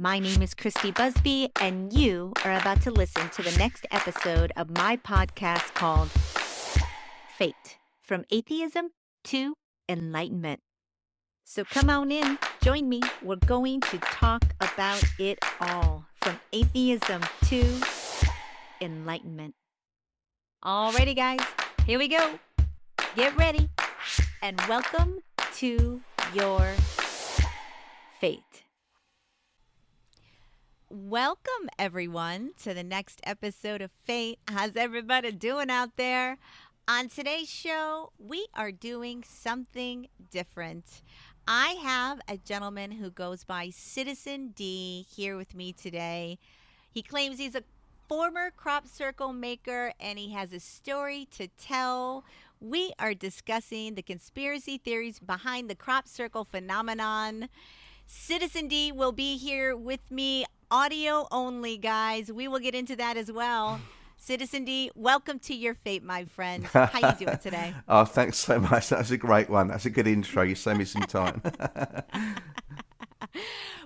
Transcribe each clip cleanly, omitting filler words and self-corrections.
My name is Christy Busby, and you are about to listen to the next episode of my podcast called F.A.T.E, From Atheism to Enlightenment. So come on in, join me. We're going to talk about it all, from atheism to enlightenment. Alrighty, guys, here we go. Get ready, and welcome to your F.A.T.E. Welcome, everyone, to the next episode of F.A.T.E. How's everybody doing out there? On today's show, we are doing something different. I have a gentleman who goes by Citizen D here with me today. He claims he's a former crop circle maker and he has a story to tell. We are discussing the conspiracy theories behind the crop circle phenomenon. Citizen D will be here with me, audio only, guys. We will get into that as well. Citizen D, welcome to your F.A.T.E, my friend. How you doing today? Oh, thanks so much. That was a great one. That's a good intro. You saved me some time.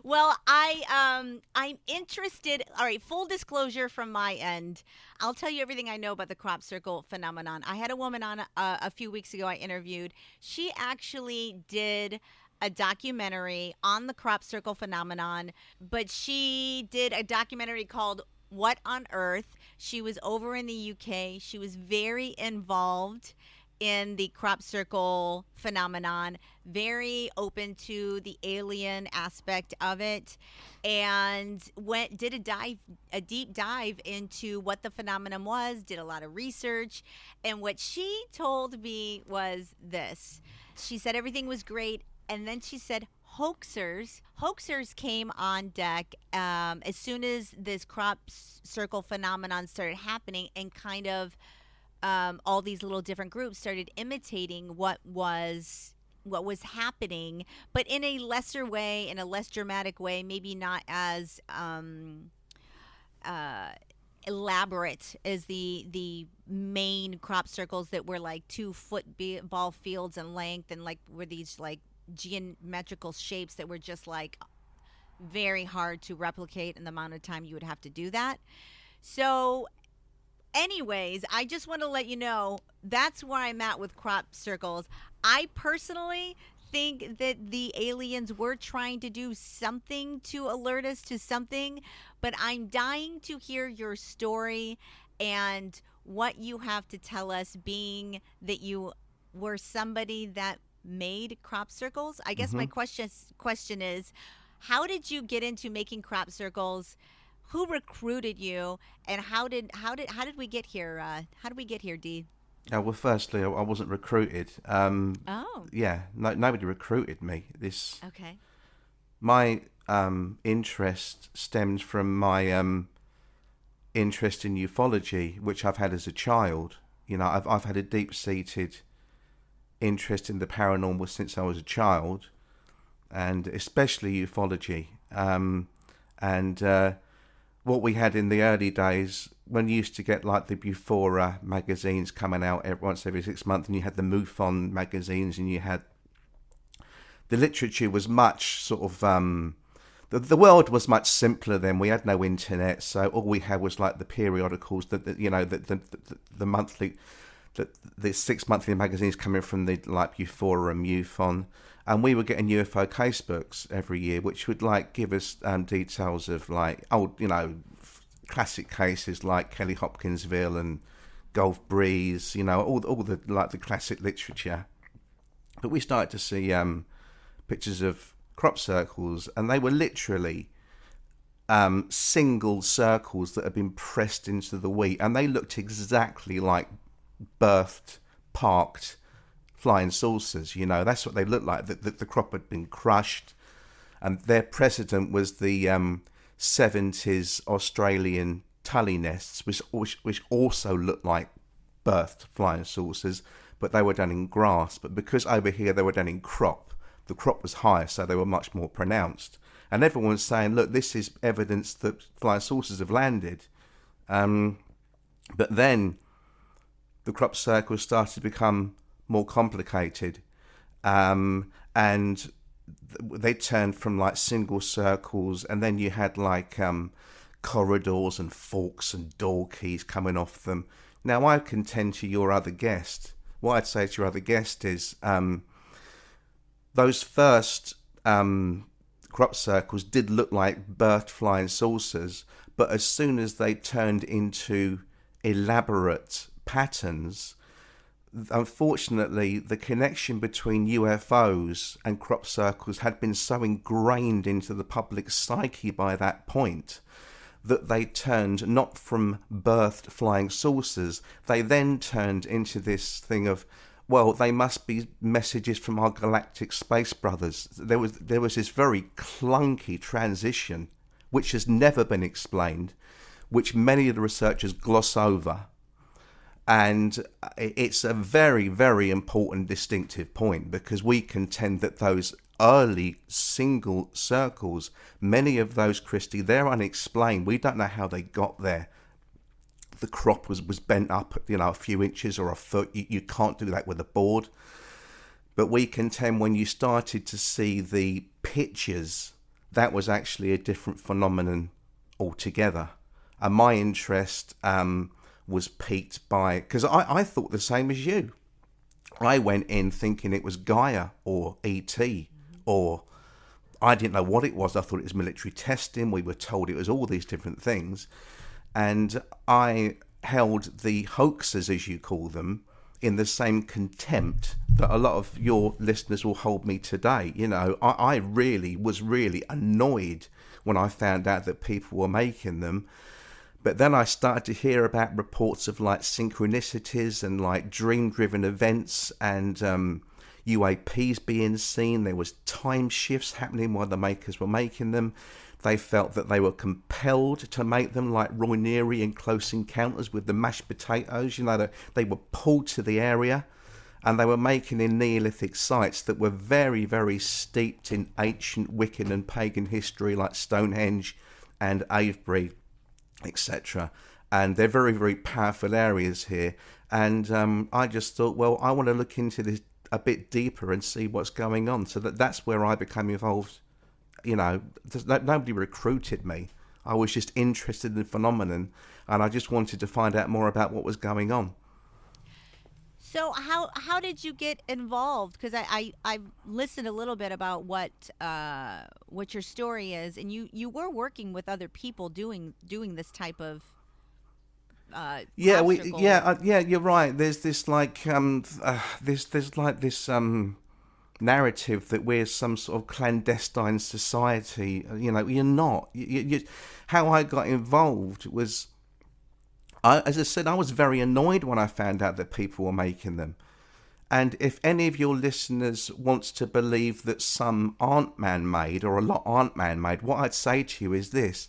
Well, I'm interested. All right, full disclosure from my end. I'll tell you everything I know about the crop circle phenomenon. I had a woman on a few weeks ago I interviewed. She actually did a documentary on the crop circle phenomenon, but she did a documentary called What on Earth. She was over in the UK. She was very involved in the crop circle phenomenon, very open to the alien aspect of it, and did a deep dive into what the phenomenon was, did a lot of research, and what she told me was this. She said everything was great, and then she said hoaxers came on deck as soon as this crop circle phenomenon started happening, and kind of all these little different groups started imitating what was happening, but in a lesser way, in a less dramatic way, maybe not as elaborate as the main crop circles that were like 2-foot-ball fields in length, and like were these like geometrical shapes that were just like very hard to replicate in the amount of time you would have to do that. So anyways, I just want to let you know that's where I'm at with crop circles. I personally think that the aliens were trying to do something to alert us to something, but I'm dying to hear your story and what you have to tell us, being that you were somebody that made crop circles. I guess my question is, how did you get into making crop circles? Who recruited you, and how did we get here? How did we get here, D? Well, firstly, I wasn't recruited. Yeah, nobody recruited me. Okay. My interest stems from my interest in ufology, which I've had as a child. You know, I've had a deep-seated interest in the paranormal since I was a child, and especially ufology. What we had in the early days, when you used to get like the Bufora magazines coming out once every 6 months, and you had the MUFON magazines, and you had the literature was much sort of the world was much simpler then. We had no internet, so all we had was like the periodicals, the monthly, the 6 monthly magazines coming from the like Bufora and MUFON. And we were getting UFO casebooks every year, which would like give us details of like old, classic cases like Kelly Hopkinsville and Gulf Breeze, all the like the classic literature. But we started to see pictures of crop circles, and they were literally single circles that had been pressed into the wheat, and they looked exactly like birthed, parked flying saucers. That's what they looked like. The crop had been crushed, and their precedent was the 70s Australian tully nests, which also looked like birthed flying saucers, but they were done in grass. But because over here they were done in crop, the crop was higher, so they were much more pronounced. And everyone was saying, look, this is evidence that flying saucers have landed. But then the crop circles started to become more complicated, and they turned from like single circles, and then you had like corridors and forks and door keys coming off them. Now, I contend to your other guest, what I'd say to your other guest is those first crop circles did look like birthed flying saucers, but as soon as they turned into elaborate patterns, unfortunately, the connection between UFOs and crop circles had been so ingrained into the public psyche by that point that they turned not from birthed flying saucers, they then turned into this thing of, well, they must be messages from our galactic space brothers. There was this very clunky transition, which has never been explained, which many of the researchers gloss over. And it's a very, very important distinctive point, because we contend that those early single circles, many of those, Christy, they're unexplained. We don't know how they got there. The crop was bent up, a few inches or a foot. You can't do that with a board. But we contend when you started to see the pictures, that was actually a different phenomenon altogether. And my interest was piqued by, because I thought the same as you. I went in thinking it was Gaia or E.T. or I didn't know what it was. I thought it was military testing. We were told it was all these different things. And I held the hoaxes, as you call them, in the same contempt that a lot of your listeners will hold me today. I really was annoyed when I found out that people were making them. But then I started to hear about reports of like synchronicities and like dream-driven events and UAPs being seen. There was time shifts happening while the makers were making them. They felt that they were compelled to make them like Roy Neary in Close Encounters with the mashed potatoes. They were pulled to the area, and they were making in Neolithic sites that were very, very steeped in ancient Wiccan and pagan history, like Stonehenge and Avebury, etc. And they're very, very powerful areas here. And I just thought, well, I want to look into this a bit deeper and see what's going on. So that's where I became involved. Nobody recruited me. I was just interested in the phenomenon, and I just wanted to find out more about what was going on. So how did you get involved? Because I listened a little bit about what your story is, and you were working with other people doing this type of you're right. There's this like there's like this narrative that we're some sort of clandestine society. You're not. How I got involved was, as I said, I was very annoyed when I found out that people were making them. And if any of your listeners wants to believe that some aren't man-made or a lot aren't man-made, what I'd say to you is this: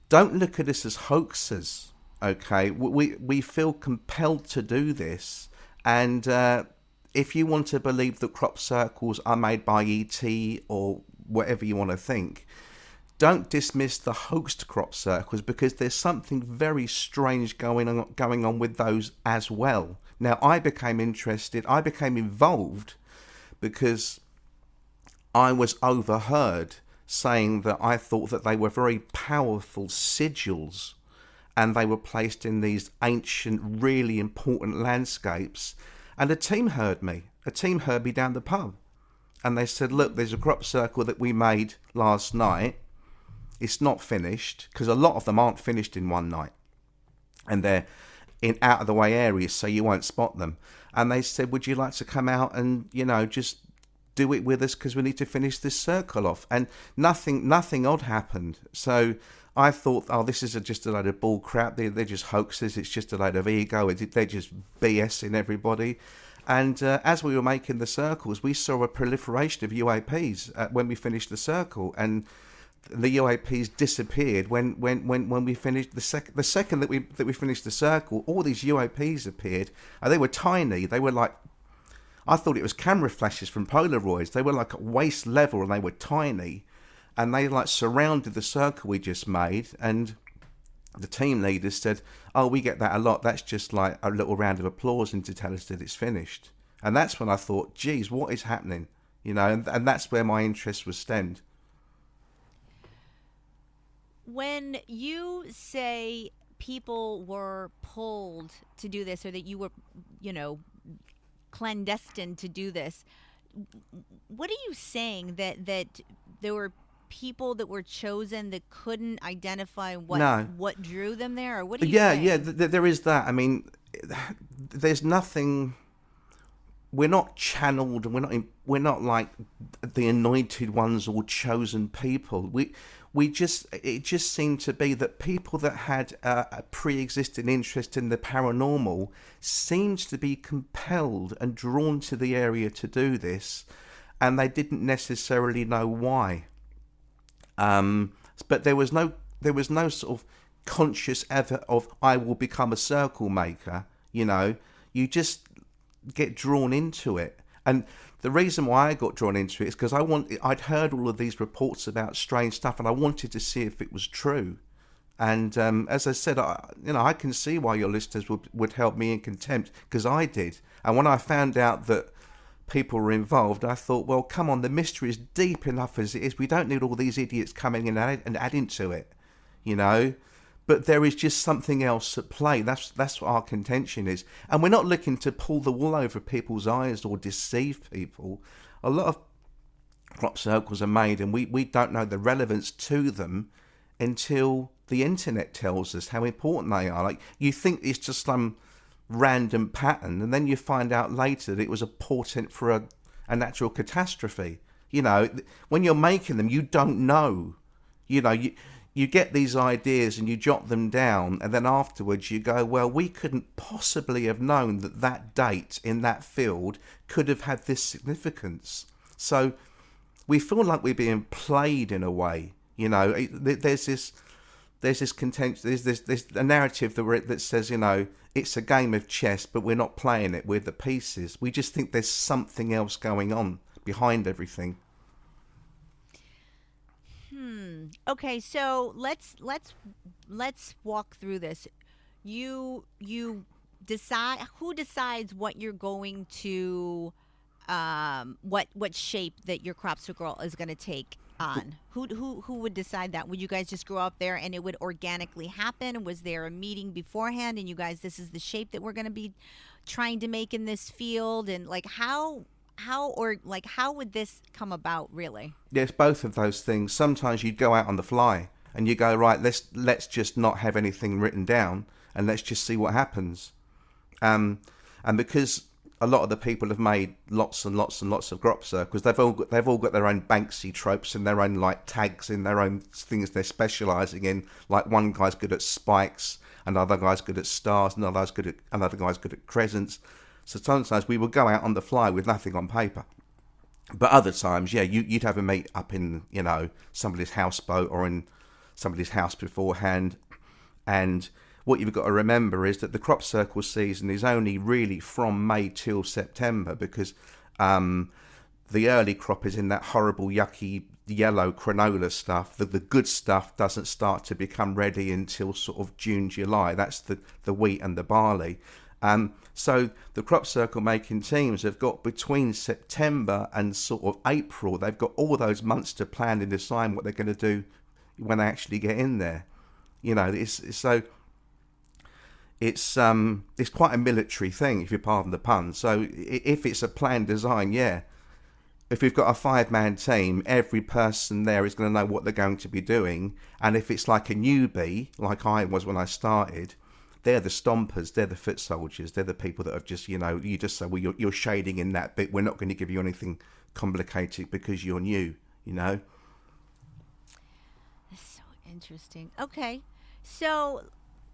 don't look at this as hoaxes. Okay, we feel compelled to do this, and if you want to believe that crop circles are made by E.T. or whatever you want to think, don't dismiss the hoaxed crop circles, because there's something very strange going on with those as well. Now, I became involved because I was overheard saying that I thought that they were very powerful sigils, and they were placed in these ancient, really important landscapes. And a team heard me down the pub. And they said, look, there's a crop circle that we made last night. It's not finished, because a lot of them aren't finished in one night. And they're in out of the way areas, so you won't spot them. And they said, would you like to come out and, just do it with us, because we need to finish this circle off. And nothing odd happened. So I thought, oh, this is just a load of bull crap. They're just hoaxes. It's just a load of ego. They're just BSing everybody. And as we were making the circles, we saw a proliferation of UAPs when we finished the circle. And the UAPs disappeared when we finished the second that we finished the circle. All these UAPs appeared, and they were tiny. They were like, I thought it was camera flashes from Polaroids. They were like at waist level, and they were tiny. And they like surrounded the circle we just made, and the team leaders said, oh, we get that a lot. That's just like a little round of applause and to tell us that it's finished. And that's when I thought, geez, what is happening? and that's where my interest was stemmed. When you say people were pulled to do this, or that you were, you know, clandestine to do this, what are you saying? That there were people that were chosen that couldn't identify No. what drew them there, or what are you Yeah, yeah, saying? there is that. I mean, there's nothing. We're not channeled. We're not like the anointed ones or chosen people. We just. It just seemed to be that people that had a pre-existing interest in the paranormal seemed to be compelled and drawn to the area to do this, and they didn't necessarily know why. But there was no sort of conscious effort of I will become a circle maker. You just get drawn into it. And the reason why I got drawn into it is because I'd heard all of these reports about strange stuff, and I wanted to see if it was true. And as I said, I can see why your listeners would held me in contempt, because I did. And when I found out that people were involved, I thought, well, come on, the mystery is deep enough as it is. We don't need all these idiots coming in and adding to it, you know. But there is just something else at play. That's what our contention is. And we're not looking to pull the wool over people's eyes or deceive people. A lot of crop circles are made, and we don't know the relevance to them until the internet tells us how important they are. Like, you think it's just some random pattern, and then you find out later that it was a portent for a natural catastrophe. When you're making them, you don't know. You get these ideas and you jot them down, and then afterwards you go, well, we couldn't possibly have known that date in that field could have had this significance. So we feel like we're being played in a way. There's this contention, there's a narrative that says, it's a game of chess, but we're not playing it, we're the pieces. We just think there's something else going on behind everything. Okay, so let's walk through this. You decide, who decides what you're going to, what shape that your crop circle is going to take on? Who would decide that? Would you guys just grow up there and it would organically happen? Was there a meeting beforehand and you guys, this is the shape that we're going to be trying to make in this field? And like how would this come about, really? Yes, both of those things. Sometimes you'd go out on the fly and you go, right, let's just not have anything written down and let's just see what happens. And because a lot of the people have made lots and lots and lots of crop circles, they've all got their own Banksy tropes and their own like tags in their own things they're specialising in. Like, one guy's good at spikes, another guy's good at stars, another guy's good at crescents. So sometimes we would go out on the fly with nothing on paper. But other times, yeah, you'd have a meet up in, somebody's houseboat or in somebody's house beforehand. And what you've got to remember is that the crop circle season is only really from May till September, because the early crop is in that horrible, yucky, yellow granola stuff. The good stuff doesn't start to become ready until sort of June, July. That's the wheat and the barley. So the crop circle making teams have got between September and sort of April, they've got all those months to plan and decide what they're going to do when they actually get in there. It's quite a military thing, if you pardon the pun. So if it's a planned design, yeah. If we've got a 5-man team, every person there is going to know what they're going to be doing. And if it's like a newbie, like I was when I started, they're the stompers, they're the foot soldiers, they're the people that have just, you just say, well, you're shading in that bit. We're not going to give you anything complicated because you're new, That's so interesting. Okay, so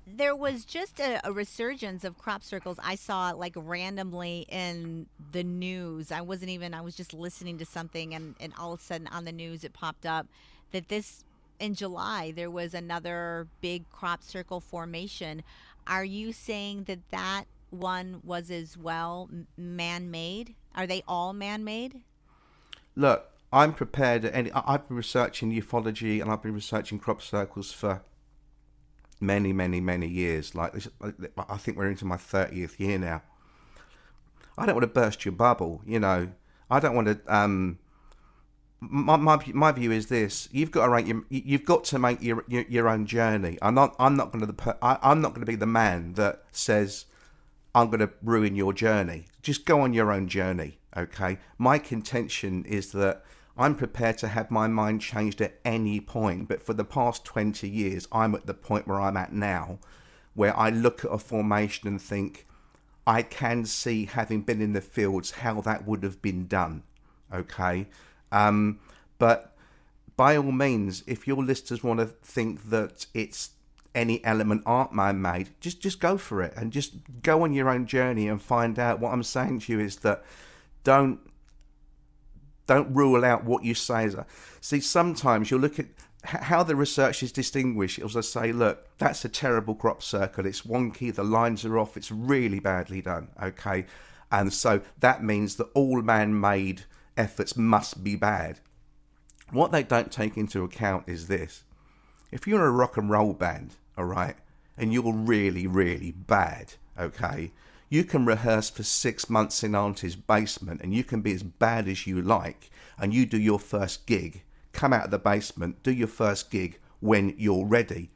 there was just a resurgence of crop circles. I saw like randomly in the news. I was just listening to something, and all of a sudden on the news it popped up that in July there was another big crop circle formation. Are you saying that one was as well man-made? Are they all man-made? Look, I'm prepared. I've been researching ufology and I've been researching crop circles for many, many, many years. Like this, I think we're into my 30th year now. I don't want to burst your bubble, I don't want to. My view is this: you've got to make your own journey. I'm not going to I'm not going to be the man that says I'm going to ruin your journey. Just go on your own journey, okay? My contention is that I'm prepared to have my mind changed at any point, but for the past 20 years, I'm at the point where I'm at now, where I look at a formation and think, I can see, having been in the fields, how that would have been done, okay? But by all means, if your listeners want to think that it's any element aren't man-made, just go for it and just go on your own journey and find out. What I'm saying to you is that don't rule out what you say. See, sometimes you'll look at how the research is distinguished. It'll just say, look, that's a terrible crop circle. It's wonky. The lines are off. It's really badly done. Okay. And so that means that all man-made efforts must be bad. What they don't take into account is this. If you're a rock and roll band, all right, and you're really, really bad, okay, you can rehearse for 6 months in Auntie's basement and you can be as bad as you like, and you do your first gig, come out of the basement, do your first gig when you're ready.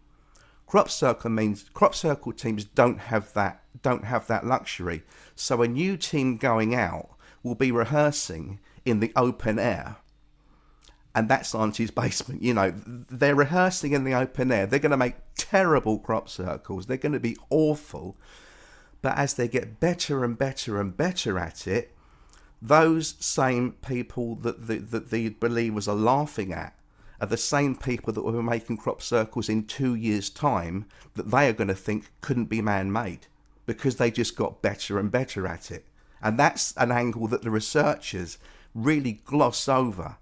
Crop circle teams don't have that luxury. So a new team going out will be rehearsing in the open air. And that's Auntie's basement. You know, they're rehearsing in the open air. They're going to make terrible crop circles. They're going to be awful. But as they get better and better and better at it, those same people that the believers are laughing at are the same people that were making crop circles in 2 years' time that they are going to think couldn't be man-made because they just got better and better at it. And that's an angle that the researchers really gloss over.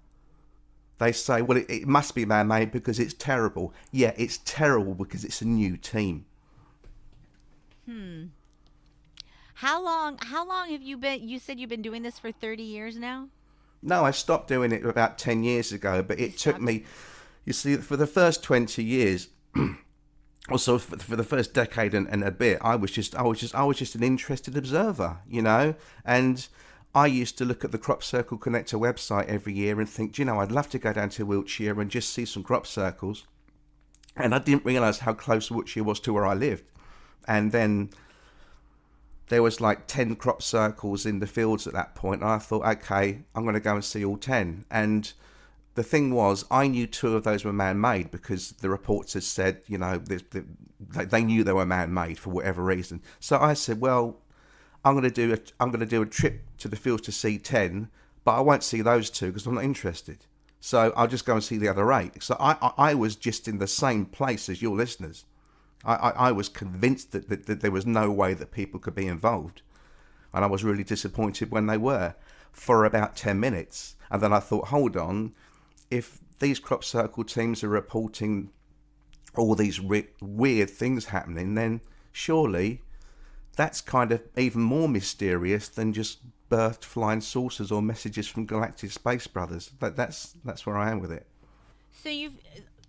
They say, well, it must be man-made because it's terrible. Yeah, it's terrible because it's a new team. How long have you you said you've been doing this for 30 years now? No, I stopped doing it about 10 years ago, but it took me, you see, for the first 20 years, also for the first decade and a bit, I was just an interested observer, you know, and I used to look at the Crop Circle Connector website every year and think, I'd love to go down to Wiltshire and just see some crop circles. And I didn't realise how close Wiltshire was to where I lived. And then there was like 10 crop circles in the fields at that point. And I thought, okay, I'm going to go and see all 10. And the thing was, I knew 2 of those were man-made because the reports had said, they knew they were man-made for whatever reason. So I said, well, I'm going to do a trip to the fields to see 10, but I won't see those 2 because I'm not interested. So I'll just go and see the other 8. So I was just in the same place as your listeners. I was convinced that there was no way that people could be involved. And I was really disappointed when they were for about 10 minutes. And then I thought, hold on, if these crop circle teams are reporting all these weird things happening, then surely that's kind of even more mysterious than just birthed flying saucers or messages from galactic space brothers. That's where I am with it. So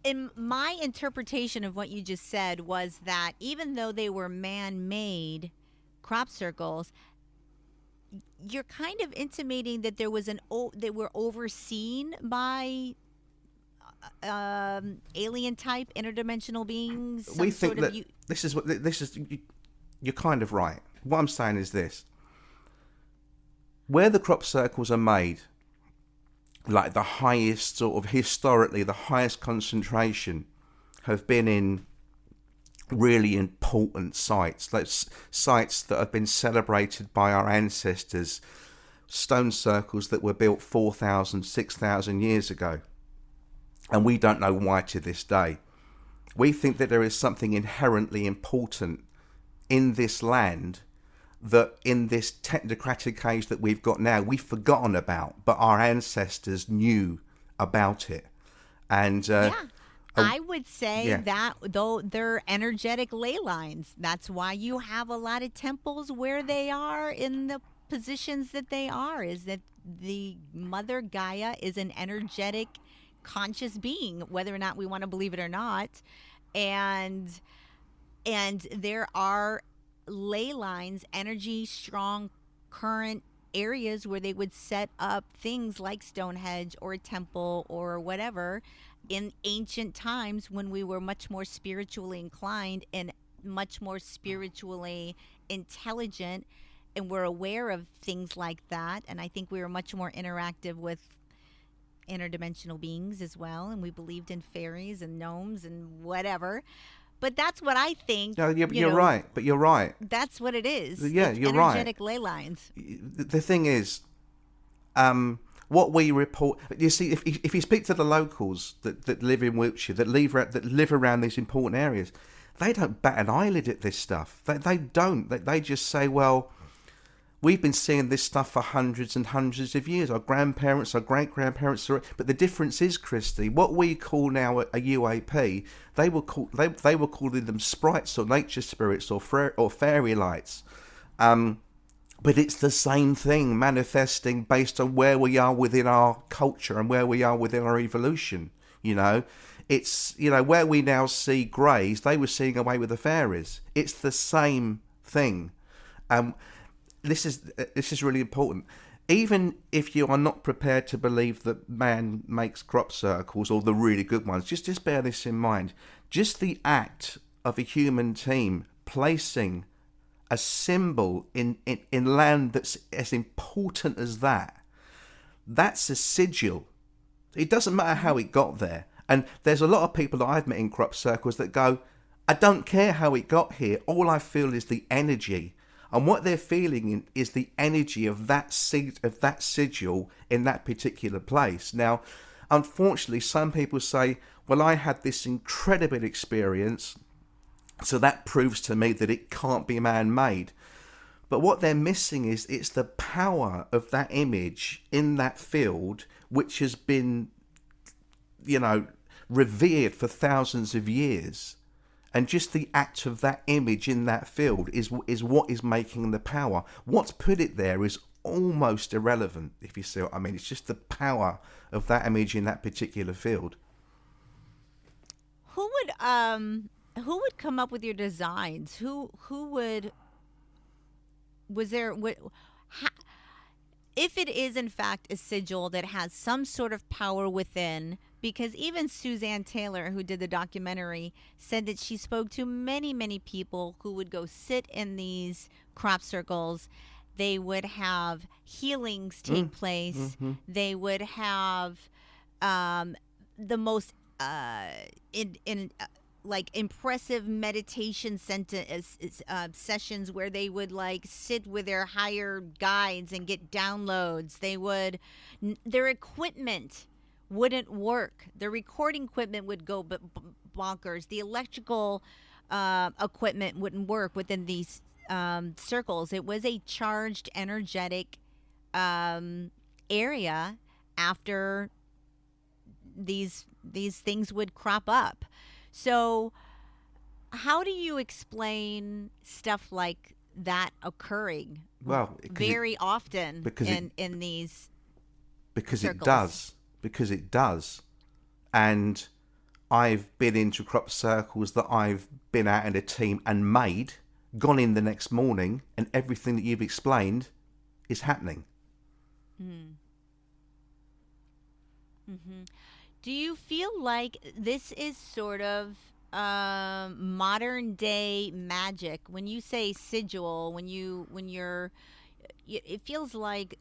in my interpretation of what you just said was that even though they were man-made crop circles, you're kind of intimating that there was they were overseen by alien type interdimensional beings. We think that this is. You're kind of right. What I'm saying is this. Where the crop circles are made, like the highest sort of historically, the highest concentration have been in really important sites, like sites that have been celebrated by our ancestors, stone circles that were built 4,000, 6,000 years ago. And we don't know why to this day. We think that there is something inherently important in this land that in this technocratic age that we've got now, we've forgotten about, but our ancestors knew about it. And I would say that though they're energetic ley lines, that's why you have a lot of temples where they are in the positions that they are, is that the Mother Gaia is an energetic, conscious being, whether or not we want to believe it or not. And there are ley lines, energy, strong current areas where they would set up things like Stonehenge or a temple or whatever in ancient times when we were much more spiritually inclined and much more spiritually intelligent, and we're aware of things like that. And I think we were much more interactive with interdimensional beings as well, and we believed in fairies and gnomes and whatever. But that's what I think, No, you're right, but you're right. that's what it is. Yeah, It's you're right. energetic ley lines. The thing is, what we report. You see, if you speak to the locals that live in Wiltshire, that live around these important areas, they don't bat an eyelid at this stuff. They don't. They just say, well, we've been seeing this stuff for hundreds and hundreds of years. Our grandparents, our great-grandparents saw it. But the difference is, Christy, what we call now a UAP, they were calling them sprites or nature spirits or fairy lights. But it's the same thing manifesting based on where we are within our culture and where we are within our evolution. It's, where we now see greys, they were seeing away with the fairies. It's the same thing. This is really important. Even if you are not prepared to believe that man makes crop circles, or the really good ones, just bear this in mind. Just the act of a human team placing a symbol in land that's as important as that's a sigil. It doesn't matter how it got there. And there's a lot of people that I've met in crop circles that go, I don't care how it got here. All I feel is the energy. And what they're feeling is the energy of that sigil in that particular place. Now, unfortunately, some people say, well, I had this incredible experience, so that proves to me that it can't be man-made. But what they're missing is it's the power of that image in that field, which has been, revered for thousands of years. And just the act of that image in that field is what is making the power. What's put it there is almost irrelevant, if you see what I mean. It's just the power of that image in that particular field. Who would come up with your designs? Who would was there what ha, if it is in fact a sigil that has some sort of power within, because even Suzanne Taylor, who did the documentary, said that she spoke to many, many people who would go sit in these crop circles. They would have healings take place. Mm-hmm. They would have the most in like impressive meditation sessions where they would like sit with their higher guides and get downloads. Their equipment wouldn't work. The recording equipment would go bonkers. The electrical equipment wouldn't work within these circles. It was a charged, energetic area after these things would crop up. So how do you explain stuff like that occurring very often in these because circles? Because it does. And I've been into crop circles that I've been out in a team and gone in the next morning, and everything that you've explained is happening. Mm-hmm. Do you feel like this is sort of modern day magic? When you say sigil, it feels like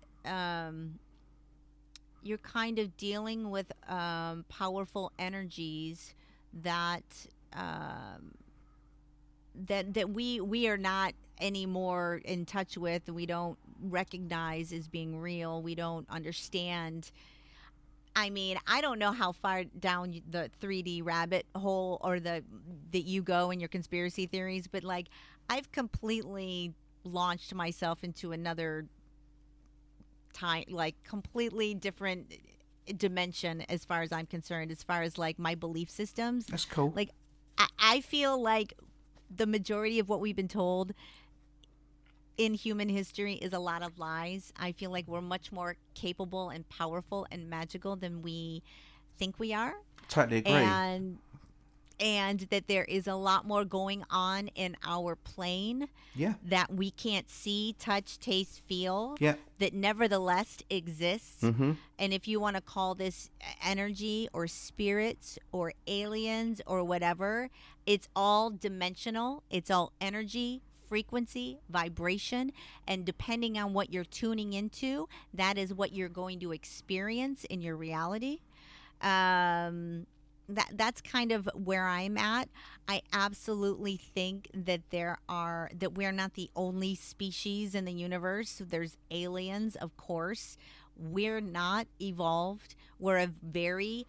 you're kind of dealing with powerful energies that that we are not anymore in touch with, and we don't recognize as being real. We don't understand. I mean, I don't know how far down the 3D rabbit hole or that you go in your conspiracy theories, but like I've completely launched myself into another time, like completely different dimension as far as I'm concerned, as far as like my belief systems. That's cool. Like I feel like the majority of what we've been told in human history is a lot of lies. I feel like we're much more capable and powerful and magical than we think we are. Totally agree. And and that there is a lot more going on in our plane Yeah. that we can't see, touch, taste, feel, Yeah. that nevertheless exists. Mm-hmm. And if you want to call this energy or spirits or aliens or whatever, it's all dimensional, it's all energy, frequency, vibration, and depending on what you're tuning into, that is what you're going to experience in your reality. um that's kind of where I'm at. I absolutely think that we're not the only species in the universe. There's aliens, of course. We're not evolved. We're a very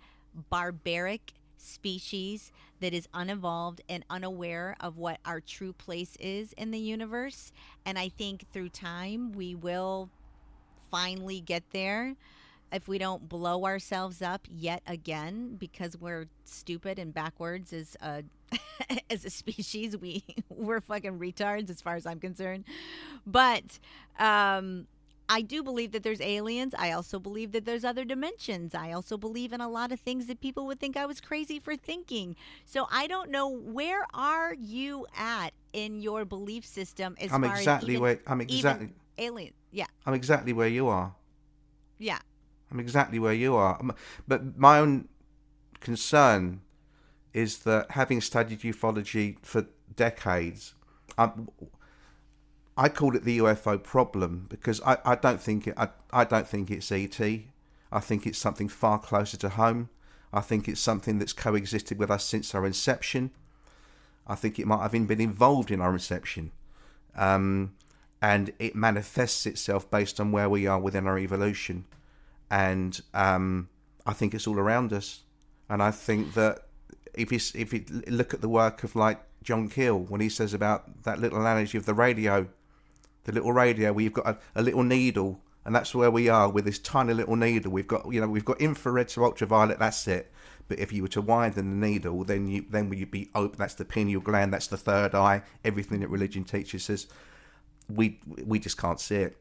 barbaric species that is unevolved and unaware of what our true place is in the universe. And I think through time we will finally get there if we don't blow ourselves up yet again because we're stupid and backwards as a as a species. We're fucking retards as far as I'm concerned. But I do believe that there's aliens. I also believe that there's other dimensions. I also believe in a lot of things that people would think I was crazy for thinking. So I don't know, where are you at in your belief system as I'm far exactly as where I'm exactly even alien? Yeah. I'm exactly where you are. Yeah. I'm exactly where you are. But my own concern is that having studied ufology for decades, I call it the UFO problem because I don't think I don't think it's ET. I think it's something far closer to home. I think it's something that's coexisted with us since our inception. I think it might have even been involved in our inception. And it manifests itself based on where we are within our evolution. And I think it's all around us. And I think that if you look at the work of like John Keel, when he says about that little analogy of the radio, the little radio where you've got a little needle, and that's where we are with this tiny little needle. We've got infrared to ultraviolet. That's it. But if you were to widen the needle, then you'd be open. That's the pineal gland. That's the third eye. Everything that religion teaches us, we just can't see it.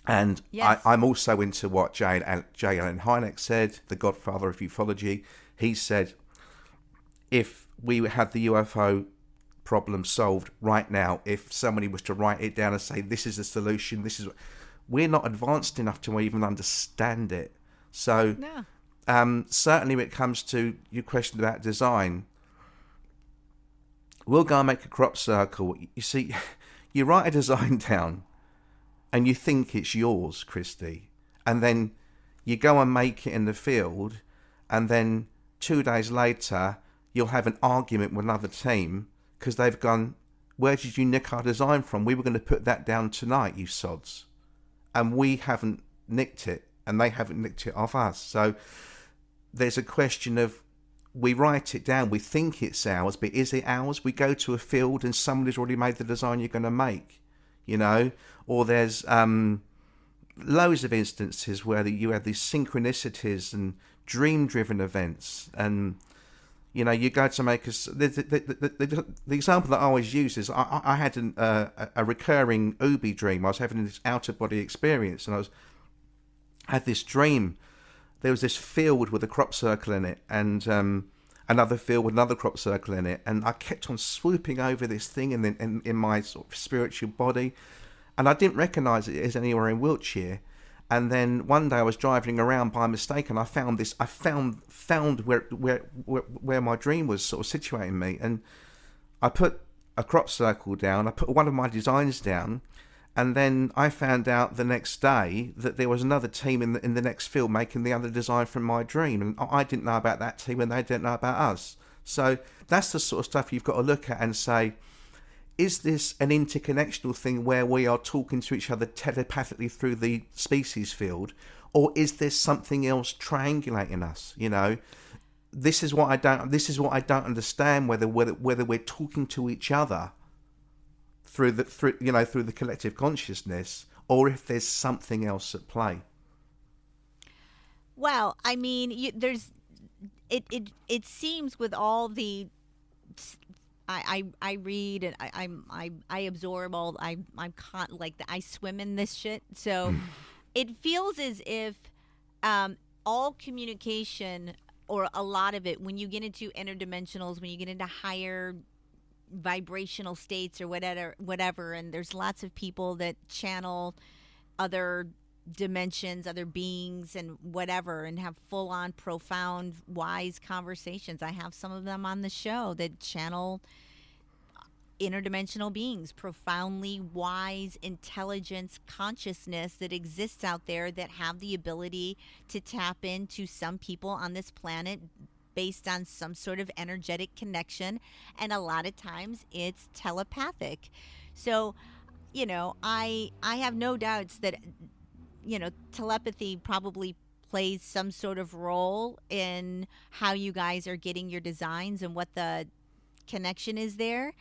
And Yes. I'm also into what J. Allen Hynek said, the godfather of ufology. He said, if we had the UFO problem solved right now, if somebody was to write it down and say, this is the solution, we're not advanced enough to even understand it. So No. certainly when it comes to your question about design, we'll go and make a crop circle. You see, you write a design down, and you think it's yours, Christy, and then you go and make it in the field, and then 2 days later you'll have an argument with another team because they've gone, where did you nick our design from? We were going to put that down tonight, you sods. And we haven't nicked it, and they haven't nicked it off us. So there's a question of, we write it down, we think it's ours, but is it ours? We go to a field and somebody's already made the design you're going to make. Or there's loads of instances where you have these synchronicities and dream-driven events, and you go to make the example that I always use is I had a recurring Ubi dream. I was having this out-of-body experience, and had this dream. There was this field with a crop circle in it, and another field with another crop circle in it, and I kept on swooping over this thing in my sort of spiritual body, and I didn't recognise it as anywhere in Wiltshire. And then one day I was driving around by mistake, and I found this. I found where my dream was sort of situating me, and I put a crop circle down. I put one of my designs down, and then I found out the next day that there was another team in the next field making the other design from my dream, and I didn't know about that team, and they didn't know about us. So that's the sort of stuff you've got to look at and say, is this an interconnectional thing where we are talking to each other telepathically through the species field, or is there something else triangulating us? This is what I don't understand, whether we're talking to each other through the collective consciousness, or if there's something else at play. Well, I mean, it seems with all the I read and I absorb all I swim in this shit. So it feels as if all communication or a lot of it, when you get into interdimensionals, when you get into higher vibrational states or whatever, and there's lots of people that channel other dimensions, other beings, and whatever, and have full on profound, wise conversations. I have some of them on the show that channel interdimensional beings, profoundly wise intelligence, consciousness that exists out there that have the ability to tap into some people on this planet based on some sort of energetic connection. And a lot of times it's telepathic. So, I have no doubts that, telepathy probably plays some sort of role in how you guys are getting your designs and what the connection is there.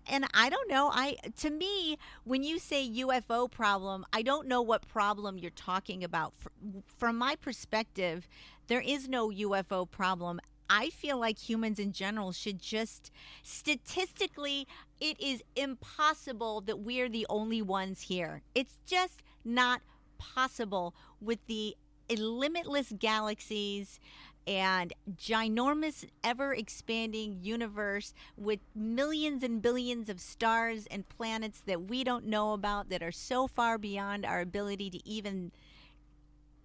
And I don't know. To me, when you say UFO problem, I don't know what problem you're talking about. From my perspective, there is no UFO problem. I feel like humans in general should just, statistically, it is impossible that we're the only ones here. It's just not possible with the limitless galaxies and ginormous, ever expanding universe with millions and billions of stars and planets that we don't know about, that are so far beyond our ability to even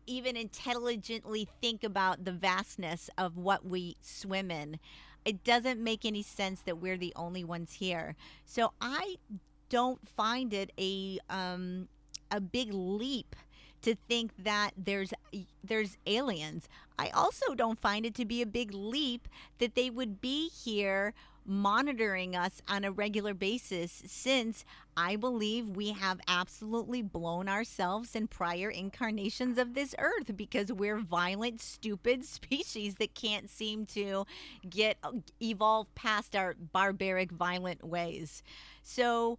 intelligently think about the vastness of what we swim in. It doesn't make any sense that we're the only ones here. So I don't find it a big leap to think that there's aliens. I also don't find it to be a big leap that they would be here monitoring us on a regular basis, since I believe we have absolutely blown ourselves in prior incarnations of this earth, because we're violent, stupid species that can't seem to get evolve past our barbaric, violent ways. So,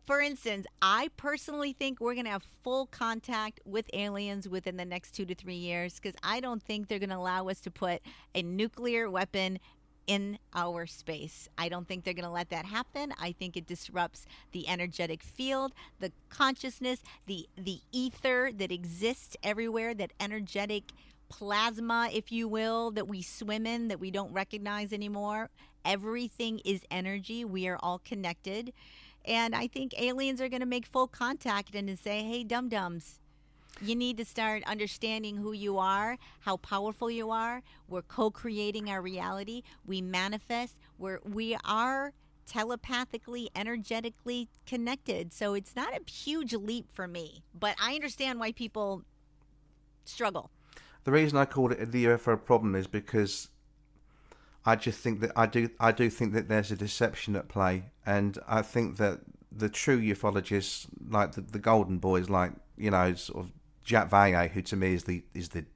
for instance, I personally think we're going to have full contact with aliens within the next 2 to 3 years, because I don't think they're going to allow us to put a nuclear weapon in our space. I don't think they're going to let that happen. I think it disrupts the energetic field, the consciousness, the ether that exists everywhere, that energetic plasma, if you will, that we swim in, that we don't recognize anymore. Everything is energy. We are all connected. And I think aliens are going to make full contact and to say, hey, dum-dums, you need to start understanding who you are, how powerful you are. We're co-creating our reality. We manifest. We are telepathically, energetically connected. So it's not a huge leap for me. But I understand why people struggle. The reason I called it the UFO problem is because I just think that I do think that there's a deception at play, and I think that the true ufologists, like the golden boys, like sort of Jack Valle, who to me is the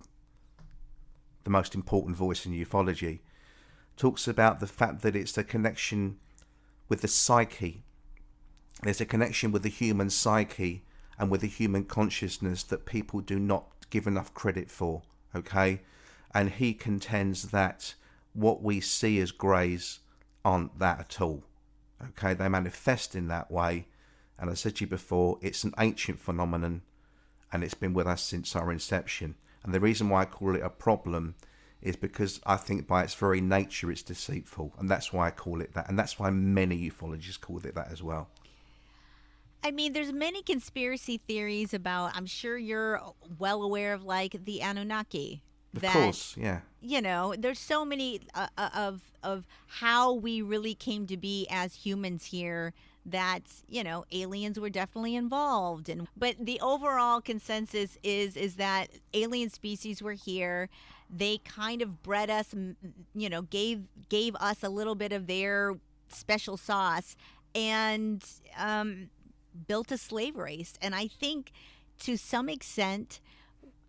most important voice in ufology, talks about the fact that it's a connection with the psyche. There's a connection with the human psyche and with the human consciousness that people do not give enough credit for. Okay, and he contends that what we see as greys aren't that at all. Okay, they manifest in that way, and I said to you before, it's an ancient phenomenon, and it's been with us since our inception. And the reason why I call it a problem is because I think by its very nature it's deceitful, and that's why I call it that, and that's why many ufologists call it that as well. I mean, there's many conspiracy theories about, I'm sure you're well aware of, like the Anunnaki. Of course, yeah. There's so many of how we really came to be as humans here, that aliens were definitely involved. But the overall consensus is that alien species were here. They kind of bred us, gave us a little bit of their special sauce, and built a slave race. And I think to some extent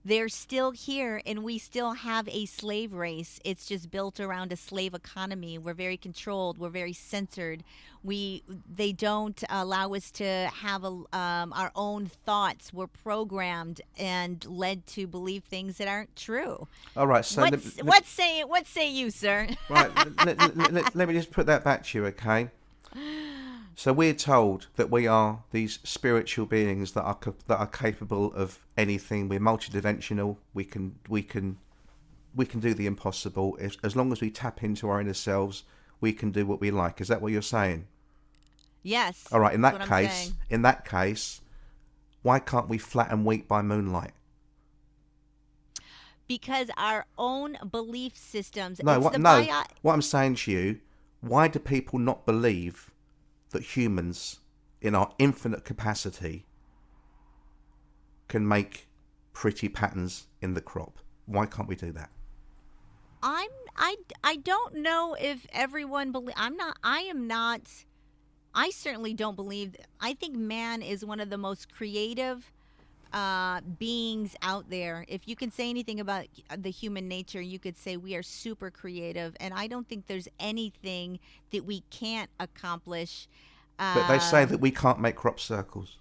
they're still here, and we still have a slave race. It's just built around a slave economy. We're very controlled. We're very censored. They don't allow us to have our own thoughts. We're programmed and led to believe things that aren't true. All right. So what say you, sir? Right. Let me just put that back to you, okay? So we're told that we are these spiritual beings that are capable of anything. We're multidimensional. We can we can do the impossible. As long as we tap into our inner selves, we can do what we like. Is that what you're saying? Yes. All right. That's what I'm saying. In that case, why can't we flatten wheat by moonlight? Because our own belief systems. No. It's What I'm saying to you, why do people not believe that humans, in our infinite capacity, can make pretty patterns in the crop? Why can't we do that? I don't know if everyone I certainly don't believe. I think man is one of the most creative beings out there. If you can say anything about the human nature, you could say we are super creative, and I don't think there's anything that we can't accomplish. But they say that we can't make crop circles.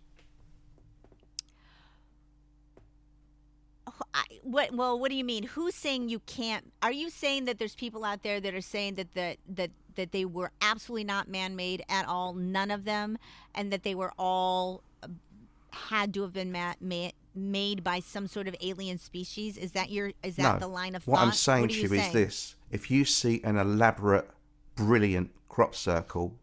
What do you mean? Who's saying you can't? Are you saying that there's people out there that are saying that they were absolutely not man-made at all, none of them, and that they were all had to have been made by some sort of alien species? Is that No. the line of thought? What I'm saying What are to you you is saying? this. If you see an elaborate, brilliant crop circle,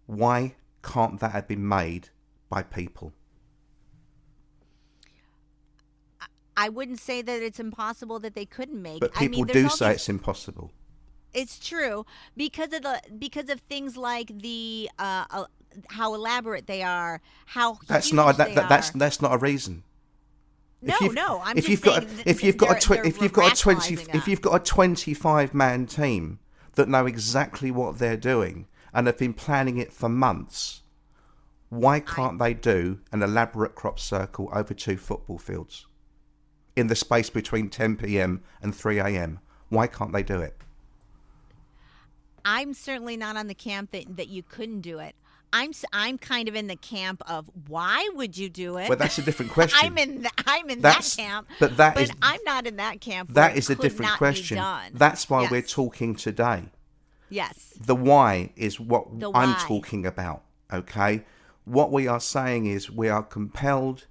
why can't that have been made by people? I wouldn't say that it's impossible that they couldn't make. But I people mean, there's do all say these- it's impossible. It's true because of things like the how elaborate they are, how That's huge not they are. that's not a reason. No, I'm if just you've got saying if you've got they're if you've got a 20 rationalizing if you've got a 25-man team that know exactly what they're doing and have been planning it for months, why can't they do an elaborate crop circle over 2 football fields in the space between 10 p.m. and 3 a.m.? Why can't they do it? I'm certainly not on the camp that you couldn't do it. I'm kind of in the camp of why would you do it? Well, that's a different question. I'm in that camp, but I'm not in that camp. That where is it a could different not question. Be done. That's why Yes. we're talking today. Yes. The why is what I'm why. talking about, okay? What we are saying is we are compelled,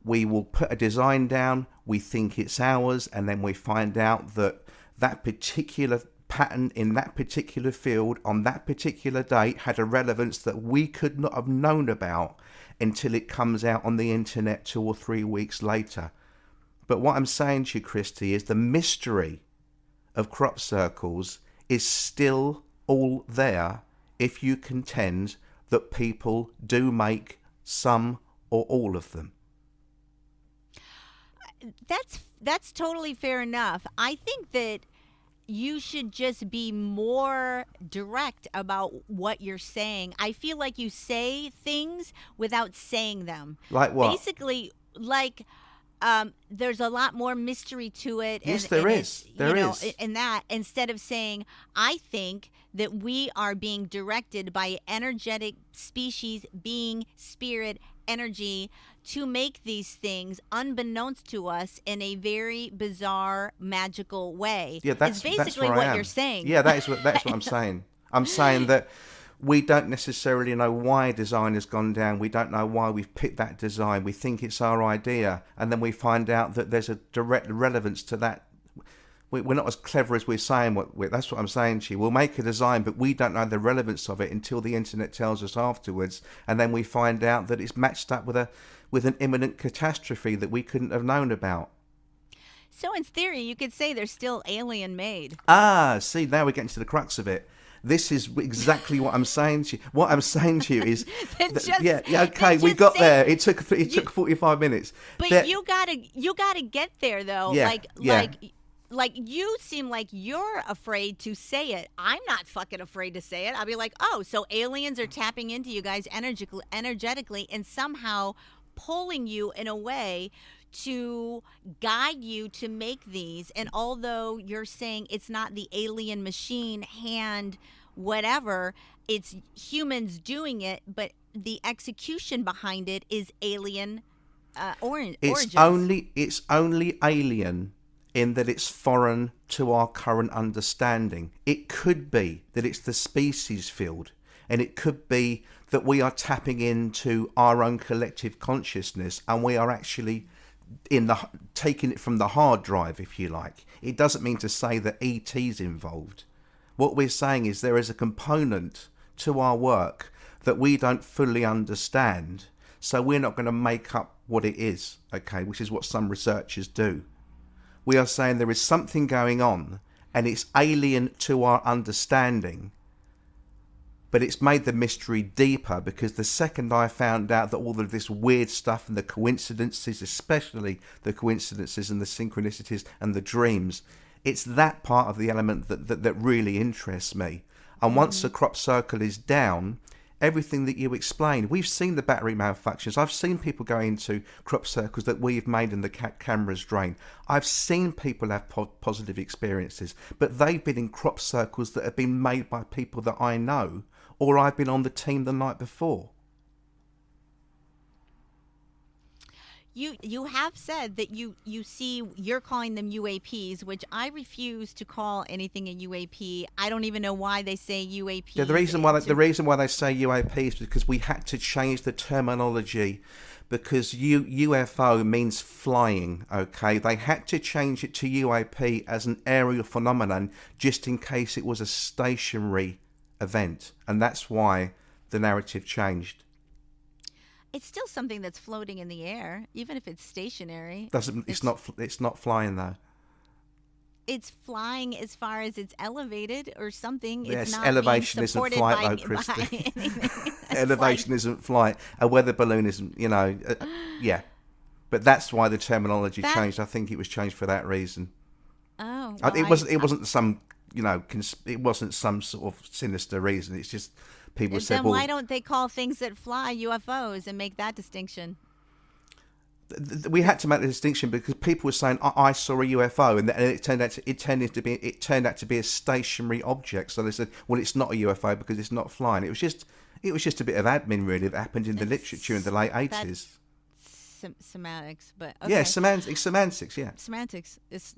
we will put a design down, we think it's ours, and then we find out that that particular pattern in that particular field on that particular date had a relevance that we could not have known about until it comes out on the internet 2 or 3 weeks later. But what I'm saying to you, Christy, is the mystery of crop circles is still all there if you contend that people do make some or all of them. That's totally fair enough. I think that you should just be more direct about what you're saying. I feel like you say things without saying them. Like what? Basically, like there's a lot more mystery to it. Yes, there is. There is. In that, instead of saying, I think that we are being directed by energetic species, being, spirit, energy, to make these things unbeknownst to us in a very bizarre, magical way. Yeah, that's basically where I what am. you're saying. Yeah, that's what I'm saying. I'm saying that we don't necessarily know why design has gone down. We don't know why we've picked that design. We think it's our idea, and then we find out that there's a direct relevance to that. We're not as clever as we're saying. That's what I'm saying to you. We'll make a design, but we don't know the relevance of it until the internet tells us afterwards, and then we find out that it's matched up with an imminent catastrophe that we couldn't have known about. So in theory, you could say they're still alien made. See, now we're getting to the crux of it. This is exactly what I'm saying to you. What I'm saying to you is, okay, we got there. It took 45 minutes. But you gotta get there though. Like you seem like you're afraid to say it. I'm not fucking afraid to say it. I'll be like, oh, so aliens are tapping into you guys energetically and somehow pulling you in a way to guide you to make these. And although you're saying it's not the alien machine hand, whatever, it's humans doing it, but the execution behind it is alien origins. It's only alien in that it's foreign to our current understanding. It could be that it's the species field, and it could be that we are tapping into our own collective consciousness and we are actually in the taking it from the hard drive, if you like. It doesn't mean to say that ET's involved. What we're saying is there is a component to our work that we don't fully understand, so we're not going to make up what it is, okay, which is what some researchers do. We are saying there is something going on and it's alien to our understanding, but it's made the mystery deeper, because the second I found out that all of this weird stuff and the coincidences, especially the coincidences and the synchronicities and the dreams, it's that part of the element that really interests me. And once the crop circle is down, everything that you explained, we've seen the battery malfunctions. I've seen people go into crop circles that we've made and the cameras drain. I've seen people have positive experiences, but they've been in crop circles that have been made by people that I know, or I've been on the team the night before. You have said that you see, you're calling them UAPs, which I refuse to call anything a UAP. I don't even know why they say UAP. Yeah, the reason why they say UAP is because we had to change the terminology, because UFO means flying. Okay, they had to change it to UAP as an aerial phenomenon, just in case it was a stationary event, and that's why the narrative changed. It's still something that's floating in the air, even if it's stationary. It's not flying though. It's flying as far as it's elevated or something. Yes, it's not elevation being isn't supported flight, though, Christy. Elevation isn't flight. A weather balloon isn't, yeah. But that's why the terminology changed. I think it was changed for that reason. Oh, well, it wasn't some, it wasn't some sort of sinister reason. It's just people said, then why don't they call things that fly UFOs and make that distinction? We had to make the distinction because people were saying, I saw a UFO, and it turned out to be a stationary object. So they said, well, it's not a UFO because it's not flying. It was just a bit of admin, really, that happened in the literature in the late 80s. Semantics, but okay. Yeah, semantics. Yeah, semantics. It's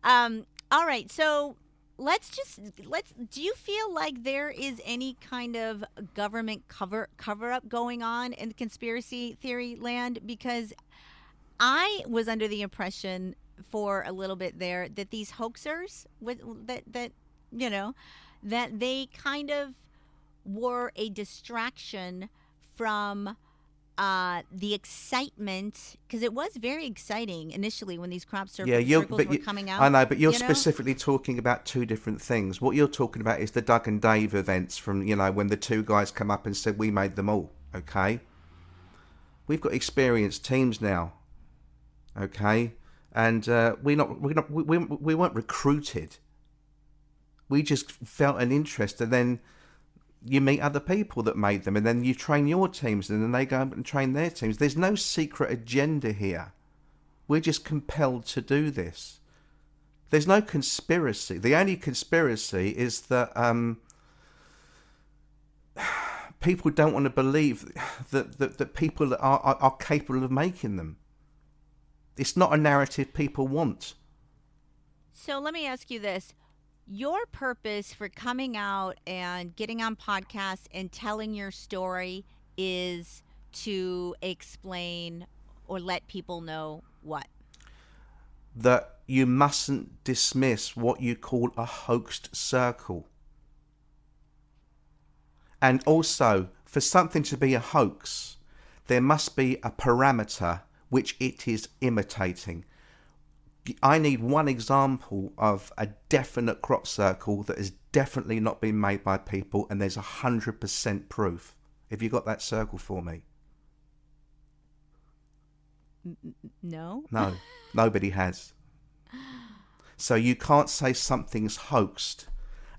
all right. So let's do you feel like there is any kind of government cover up going on in conspiracy theory land? Because I was under the impression for a little bit there that these hoaxers that they kind of were a distraction from the excitement, because it was very exciting initially when these crop circles were coming out. I know, but you're specifically talking about two different things. What you're talking about is the Doug and Dave events from, when the two guys come up and said, we made them all, okay? We've got experienced teams now, okay? And we weren't recruited. We just felt an interest, and then you meet other people that made them, and then you train your teams, and then they go and train their teams. There's no secret agenda here. We're just compelled to do this. There's no conspiracy. The only conspiracy is that people don't want to believe that people are capable of making them. It's not a narrative people want. So let me ask you this. Your purpose for coming out and getting on podcasts and telling your story is to explain or let people know what? That you mustn't dismiss what you call a hoaxed circle. And also, for something to be a hoax, there must be a parameter which it is imitating. I need one example of a definite crop circle that has definitely not been made by people, and there's 100% proof. Have you got that circle for me? No. No, nobody has. So you can't say something's hoaxed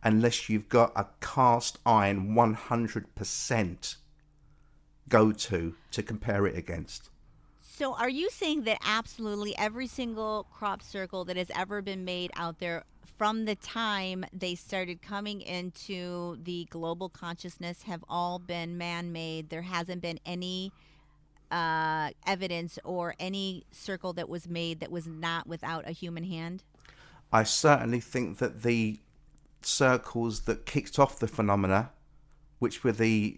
unless you've got a cast iron 100% go-to to compare it against. So are you saying that absolutely every single crop circle that has ever been made out there from the time they started coming into the global consciousness have all been man-made? There hasn't been any evidence or any circle that was made that was not without a human hand? I certainly think that the circles that kicked off the phenomena, which were the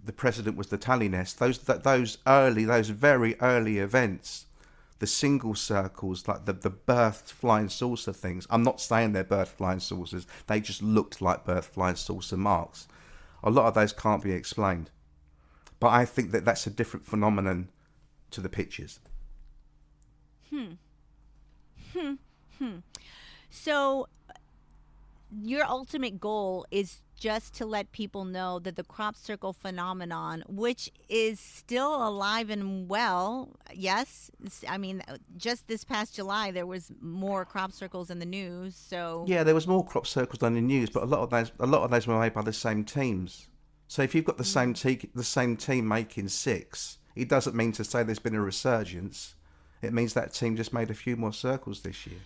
the president was the tally nest. Those very early events, the single circles, like the birthed flying saucer things. I'm not saying they're birthed flying saucers. They just looked like birthed flying saucer marks. A lot of those can't be explained. But I think that that's a different phenomenon to the pictures. So your ultimate goal is just to let people know that the crop circle phenomenon, which is still alive and well, yes. I mean, just this past July, there was more crop circles in the news. So Yeah, there was more crop circles on the news, but a lot of those were made by the same teams. So if you've got the same team making 6, it doesn't mean to say there's been a resurgence. It means that team just made a few more circles this year.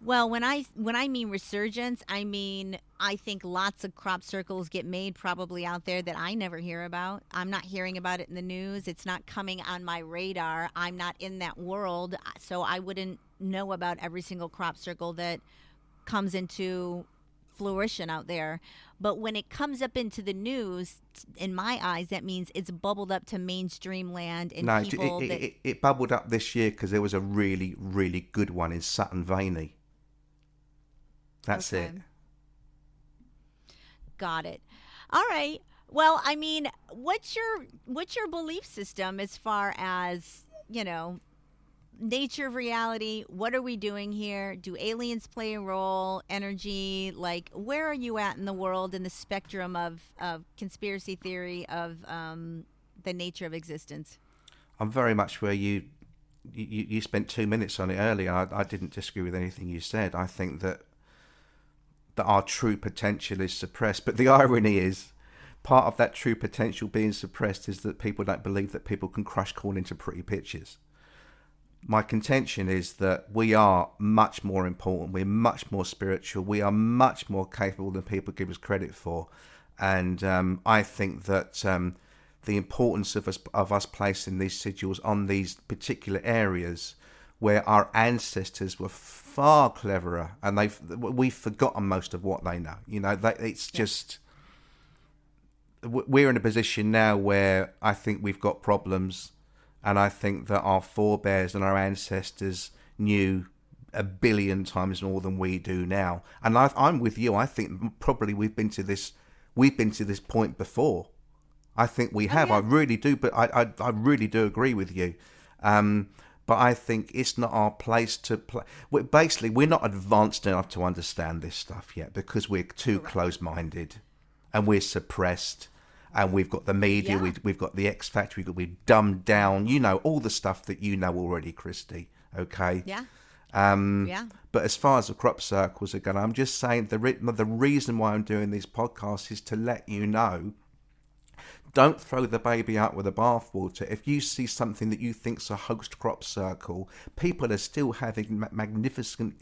well, when I mean resurgence, I mean I think lots of crop circles get made probably out there that I never hear about. I'm not hearing about it in the news. It's not coming on my radar. I'm not in that world, so I wouldn't know about every single crop circle that comes into fruition out there. But when it comes up into the news, in my eyes, that means it's bubbled up to mainstream land and No, people it bubbled up this year because there was a really, really good one in Sutton Vaney. That's Okay. it. Got it. All right. Well, I mean, what's your belief system as far as, nature of reality? What are we doing here? Do aliens play a role? Energy? Like, where are you at in the world in the spectrum of conspiracy theory of the nature of existence? I'm very much where you spent 2 minutes on it earlier. I didn't disagree with anything you said. I think that our true potential is suppressed. But the irony is, part of that true potential being suppressed is that people don't believe that people can crush corn into pretty pictures. My contention is that we are much more important. We're much more spiritual. We are much more capable than people give us credit for. And I think that the importance of us placing these sigils on these particular areas where our ancestors were far cleverer, and we've forgotten most of what they know. It's just we're in a position now where I think we've got problems, and I think that our forebears and our ancestors knew a billion times more than we do now. And I'm with you. I think probably we've been to this point before. I think we have. yeah. I really do. But I really do agree with you. But I think it's not our place to play. Basically, we're not advanced enough to understand this stuff yet because we're too close-minded, and we're suppressed, and we've got the media, Yeah. we've got the X-Factor, we've dumbed down, all the stuff that you know already, Christy, okay? Yeah. Yeah. But as far as the crop circles are going, I'm just saying the reason why I'm doing these podcasts is to let you know, don't throw the baby out with the bathwater. If you see something that you think's a hoaxed crop circle, people are still having magnificent,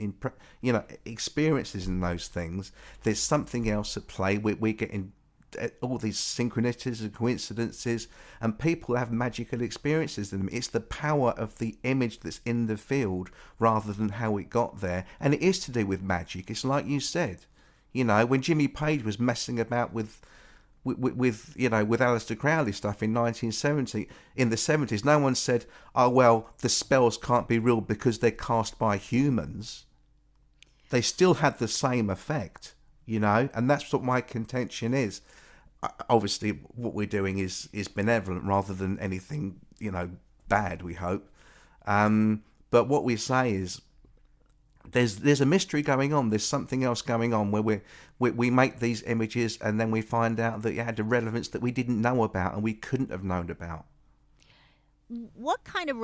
experiences in those things. There's something else at play. We're getting all these synchronicities and coincidences, and people have magical experiences in them. It's the power of the image that's in the field rather than how it got there, and it is to do with magic. It's like you said, when Jimmy Page was messing about with Aleister Crowley stuff in 1970, in the 70s, no one said, oh well, the spells can't be real because they're cast by humans. They still had the same effect, and that's what my contention is. Obviously what we're doing is benevolent rather than anything bad, we hope, but what we say is there's a mystery going on. There's something else going on where we make these images and then we find out that it had a relevance that we didn't know about and we couldn't have known about. What kind of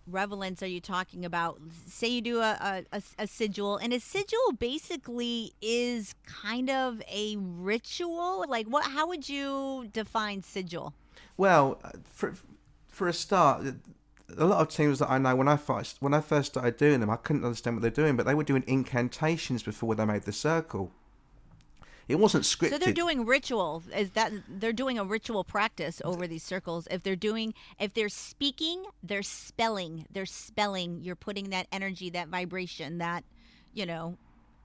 relevance are you talking about? Say you do a sigil, and a sigil basically is kind of a ritual. Like, how would you define sigil? Well, for a start, a lot of teams that I know, when I first started doing them, I couldn't understand what they're doing, but they were doing incantations before they made the circle. It wasn't scripted. So they're doing ritual. Is that they're doing a ritual practice over these circles? If they're speaking, they're spelling. They're spelling. You're putting that energy, that vibration, that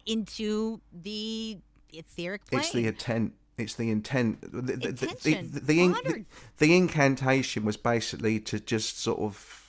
into the etheric plane. It's the intent. It's the intent. Intention. Honored. The incantation was basically to just sort of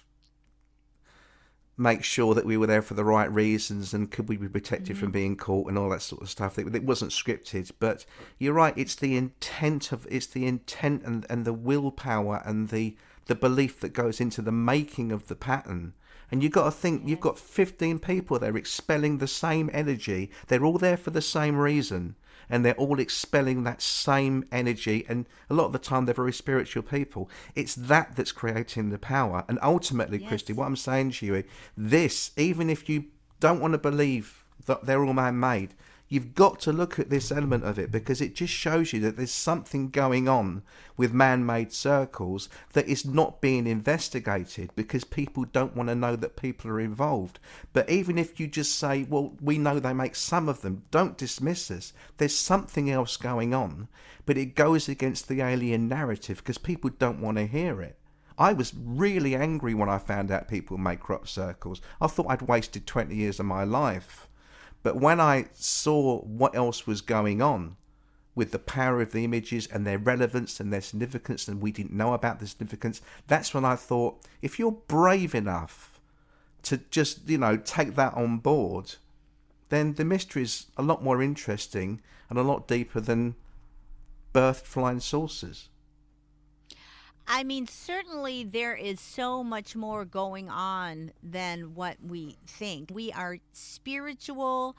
make sure that we were there for the right reasons and could we be protected from being caught and all that sort of stuff. It wasn't scripted, but you're right. It's the intent and the willpower and the belief that goes into the making of the pattern. And you've got to think, you've got 15 people there expelling the same energy. They're all there for the same reason. And they're all expelling that same energy. And a lot of the time, they're very spiritual people. It's that that's creating the power. And ultimately, Yes. Christy, what I'm saying to you, this, even if you don't want to believe that they're all man-made, you've got to look at this element of it, because it just shows you that there's something going on with man-made circles that is not being investigated because people don't want to know that people are involved. But even if you just say, well, we know they make some of them, don't dismiss this. There's something else going on, but it goes against the alien narrative because people don't want to hear it. I was really angry when I found out people make crop circles. I thought I'd wasted 20 years of my life. But when I saw what else was going on with the power of the images and their relevance and their significance, and we didn't know about the significance, that's when I thought, if you're brave enough to just, take that on board, then the mystery's a lot more interesting and a lot deeper than birthed flying saucers. I mean, certainly there is so much more going on than what we think. We are spiritual,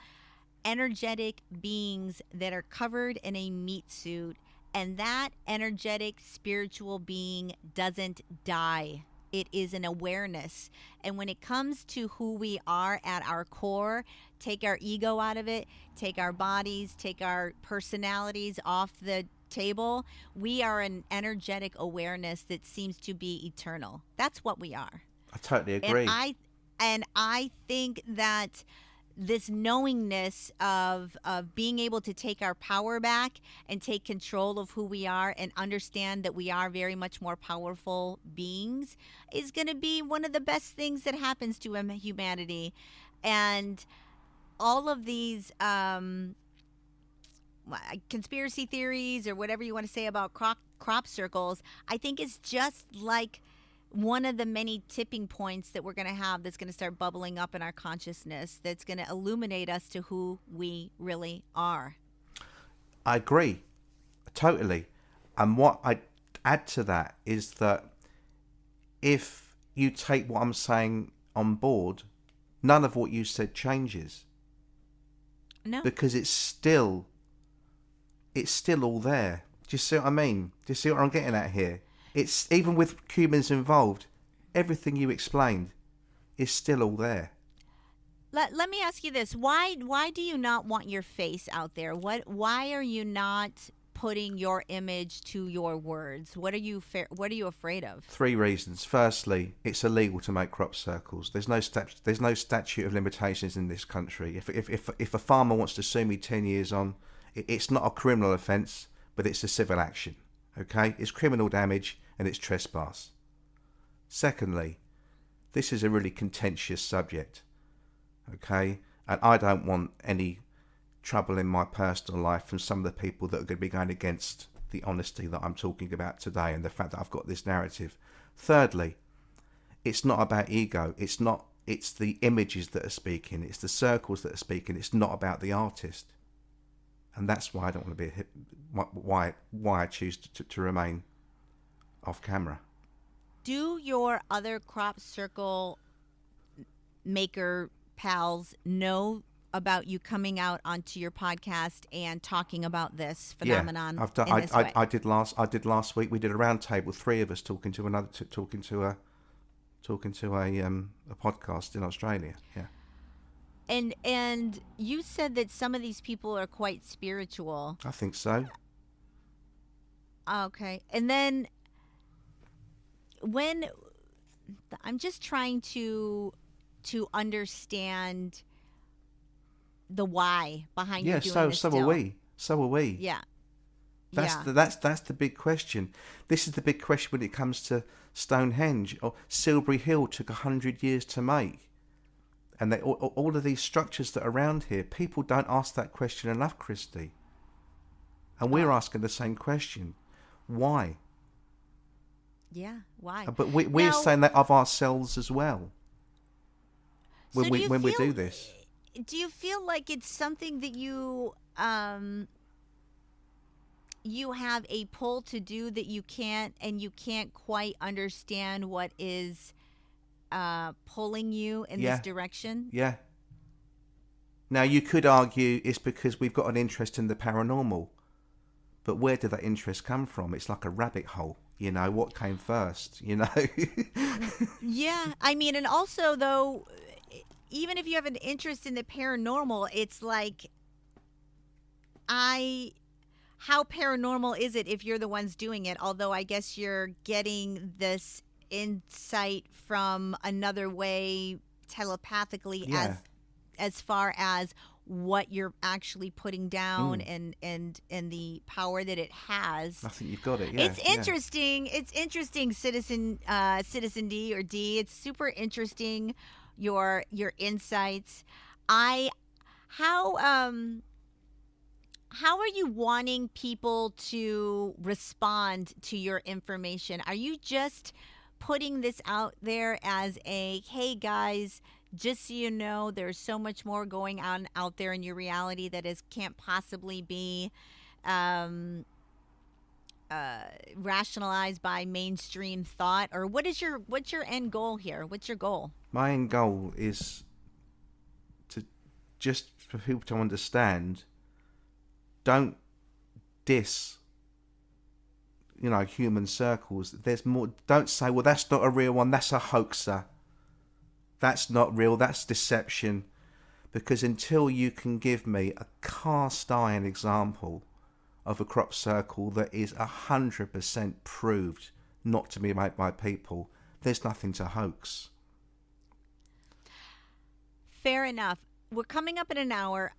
energetic beings that are covered in a meat suit, and that energetic, spiritual being doesn't die. It is an awareness. And when it comes to who we are at our core, take our ego out of it, take our bodies, take our personalities off the table, we are an energetic awareness that seems to be eternal. That's what we are. I totally agree. And I think that this knowingness of being able to take our power back and take control of who we are and understand that we are very much more powerful beings is going to be one of the best things that happens to humanity. And all of these conspiracy theories or whatever you want to say about crop circles, I think is just like one of the many tipping points that we're going to have that's going to start bubbling up in our consciousness, that's going to illuminate us to who we really are. I agree, totally. And what I add to that is that if you take what I'm saying on board, none of what you said changes. No. Because it's still all there. Do you see what I mean? Do you see what I'm getting at here? It's even with humans involved, everything you explained is still all there. Let me ask you this: Why do you not want your face out there? Why are you not putting your image to your words? What are you afraid of? 3 reasons. Firstly, it's illegal to make crop circles. There's no statute of limitations in this country. If a farmer wants to sue me 10 years on, it's not a criminal offence, but it's a civil action. Okay? It's criminal damage and it's trespass. Secondly, this is a really contentious subject. Okay? And I don't want any trouble in my personal life from some of the people that are going to be going against the honesty that I'm talking about today and the fact that I've got this narrative. Thirdly, it's not about ego. It's the images that are speaking. It's the circles that are speaking. It's not about the artist. And that's why I don't want to be why I choose to remain off camera. Do your other crop circle maker pals know about you coming out onto your podcast and talking about this phenomenon? Yeah, I did last week. We did a round table, 3 of us talking to a podcast in Australia. Yeah. And you said that some of these people are quite spiritual. I think so. Okay. And then when I'm just trying to understand the why behind you doing this. So are we. Yeah. That's the big question. This is the big question when it comes to Stonehenge or Silbury Hill took 100 years to make. And all of these structures that are around here, people don't ask that question enough, Christy. And we're asking the same question. Why? Yeah, why? But we're Now, saying that of ourselves as well so when we do this. do you feel like it's something that you have a pull to do that you can't quite understand what is pulling you in this Yeah, direction? yeah. Now, you could argue it's because we've got an interest in the paranormal. But where did that interest come from? It's like a rabbit hole. You know, what came first, you know? Yeah, I mean, and also though, even if you have an interest in the paranormal, it's like I how paranormal is it if you're the ones doing it? Although I guess you're getting this insight from another way telepathically Yeah. as far as what you're actually putting down Mm. and the power that it has. I think you've got it. Yeah, It's yeah. interesting. It's interesting, Citizen D or D. It's super interesting your insights. I how how are you wanting people to respond to your information? Are you just putting this out there as a hey guys, just so you know, there's so much more going on out there in your reality that is can't possibly be um, rationalized by mainstream thought, or what's your end goal here? What's your goal? My end goal is to just for people to understand, don't diss, you know, human circles. There's more. Don't say, well, that's not a real one. That's a hoaxer. That's not real. That's deception. Because until you can give me a cast iron example of a crop circle that is 100% proved not to be made by people, there's nothing to hoax. Fair enough. We're coming up in an hour.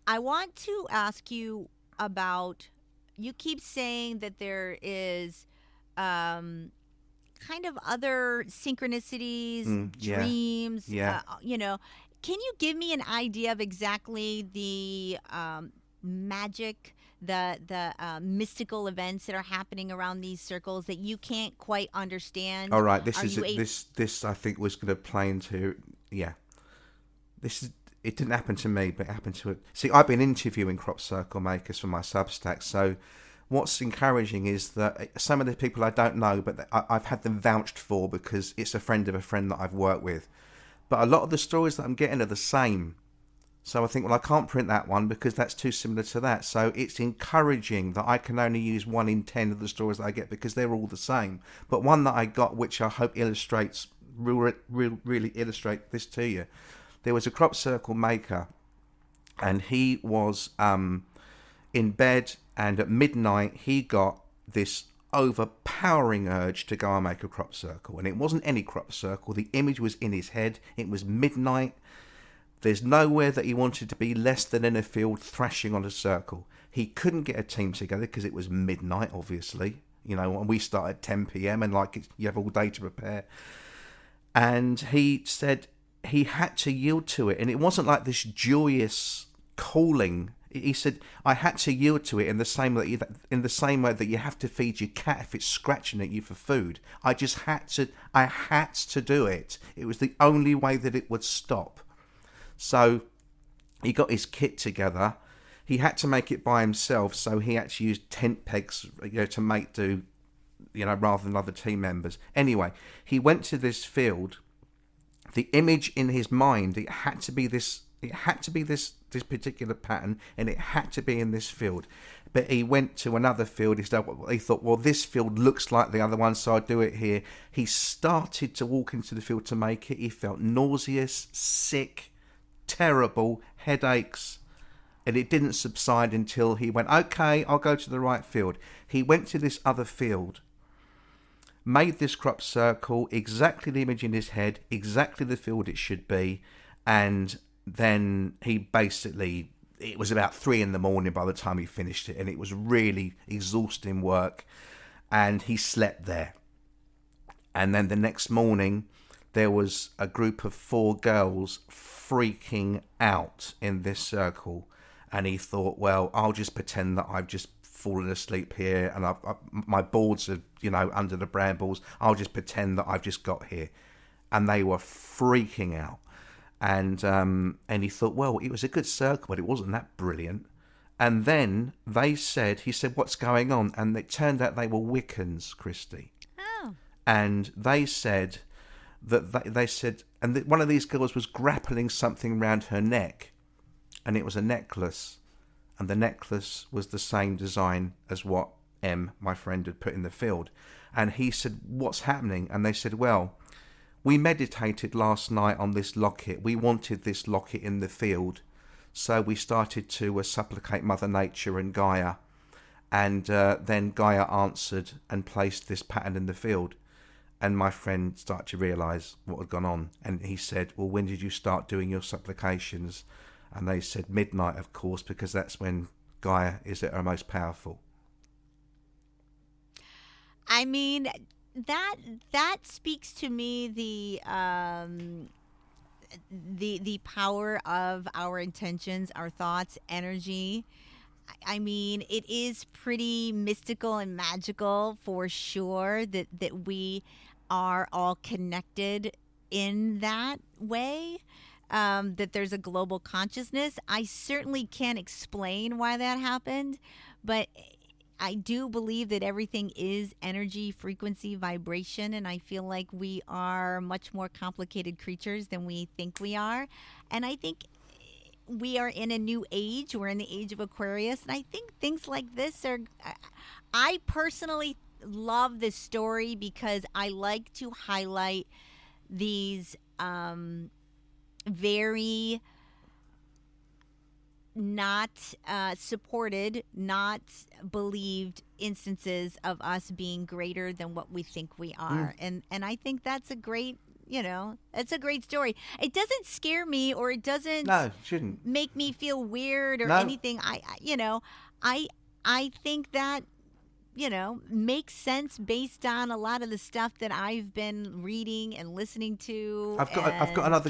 I want to ask you about. You keep saying that there is kind of other synchronicities, Yeah, dreams. yeah. Can you give me an idea of exactly the magic, the mystical events that are happening around these circles that you can't quite understand? All right, this Are is you it. This I think was going to play into, yeah. This is it. Didn't happen to me, but it happened to it. See, I've been interviewing crop circle makers for my Substack, so what's encouraging is that some of the people I don't know, but I've had them vouched for because it's a friend of a friend that I've worked with. But a lot of the stories that I'm getting are the same. So I think, well, I can't print that one because that's too similar to that. So it's encouraging that I can only use 1 in 10 of the stories that I get because they're all the same. But one that I got, which I hope illustrates, really illustrate this to you. There was a crop circle maker, and he was in bed, and at midnight he got this overpowering urge to go and make a crop circle. And it wasn't any crop circle. The image was in his head. It was midnight. There's nowhere that he wanted to be less than in a field thrashing on a circle. He couldn't get a team together because it was midnight, obviously. You know, and we start at 10 p.m. and you have all day to prepare. And he said he had to yield to it. And it wasn't like this joyous calling. He said, I had to yield to it in the same way that you have to feed your cat if it's scratching at you for food. I had to do it. It was the only way that it would stop. So he got his kit together. He had to make it by himself, so he actually used tent pegs, to make do, rather than other team members. Anyway, he went to this field. The image in his mind, it had to be this particular pattern, and it had to be in this field. But he went to another field. He thought, well, this field looks like the other one, so I'll do it here. He started to walk into the field to make it. He felt nauseous, sick, terrible, headaches, and it didn't subside until he went, okay, I'll go to the right field. He went to this other field, made this crop circle, exactly the image in his head, exactly the field it should be, and then it was about 3 a.m. by the time he finished it, and it was really exhausting work, and he slept there. And then the next morning, there was a group of 4 girls freaking out in this circle, and he thought, well, I'll just pretend that I've just fallen asleep here, and my boards are, under the brambles. I'll just pretend that I've just got here. And they were freaking out. And he thought, well, it was a good circle, but it wasn't that brilliant. And then he said, what's going on? And it turned out they were Wiccans, Christy. Oh. And they said one of these girls was grappling something around her neck, and it was a necklace. And the necklace was the same design as what my friend, had put in the field. And he said, what's happening? And they said, well, we meditated last night on this locket. We wanted this locket in the field. So we started to supplicate Mother Nature and Gaia. And then Gaia answered and placed this pattern in the field. And my friend started to realise what had gone on. And he said, well, when did you start doing your supplications? And they said midnight, of course, because that's when Gaia is at her most powerful. I mean, that speaks to me the power of our intentions, our thoughts, energy. I mean, it is pretty mystical and magical for sure that we are all connected in that way. That there's a global consciousness. I certainly can't explain why that happened, but I do believe that everything is energy, frequency, vibration, and I feel like we are much more complicated creatures than we think we are. And I think we are in a new age. We're in the age of Aquarius, and I think things like this are... I personally love this story because I like to highlight these very not supported, not believed instances of us being greater than what we think we are. And I think that's a great, it's a great story. It doesn't scare me, or it doesn't No, it shouldn't. make me feel weird or No. anything. I think that makes sense based on a lot of the stuff that I've been reading and listening to. I've got another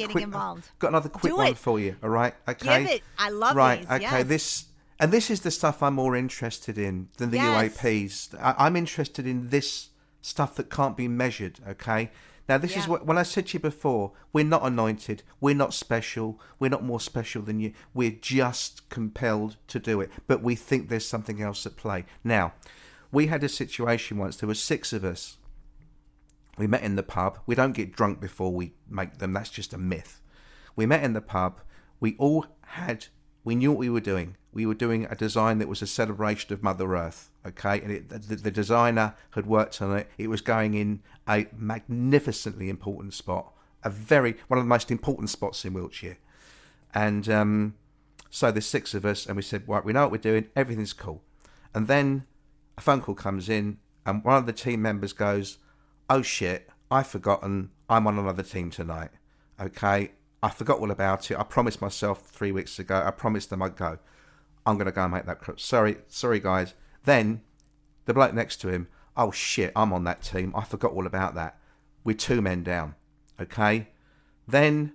quick Do one it. for you. All right, okay. Give it. I love right, these. okay. Yes. This is the stuff I'm more interested in than the Yes. UAPs. I'm interested in this stuff that can't be measured. Okay. Now, this is what, when I said to you before, we're not anointed, we're not special, we're not more special than you. We're just compelled to do it, but we think there's something else at play. Now, we had a situation once. There were 6 of us. We met in the pub. We don't get drunk before we make them. That's just a myth. We met in the pub. We knew what we were doing. We were doing a design that was a celebration of Mother Earth. Okay, and the designer had worked on it. It was going in a magnificently important spot, one of the most important spots in Wiltshire. And so there's 6 of us, and we said, right, we know what we're doing. Everything's cool. And then a phone call comes in, and one of the team members goes, oh shit, I've forgotten I'm on another team tonight. Okay, I forgot all about it. I promised myself 3 weeks ago. I promised them I'd go. I'm going to go and make that crap. Sorry guys. Then the bloke next to him, oh shit, I'm on that team. I forgot all about that. We're 2 men down. Okay. Then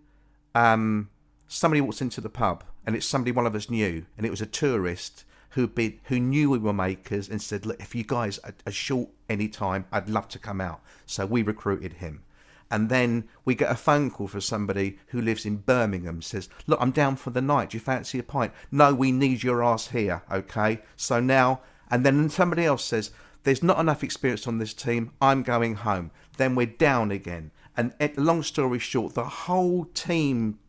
somebody walks into the pub, and it's somebody one of us knew, and it was a tourist who knew we were makers and said, look, if you guys are short any time, I'd love to come out. So we recruited him. And then we get a phone call from somebody who lives in Birmingham, says, look, I'm down for the night. Do you fancy a pint? No, we need your ass here, okay? So now, and then somebody else says, there's not enough experience on this team. I'm going home. Then we're down again. And long story short, the whole team,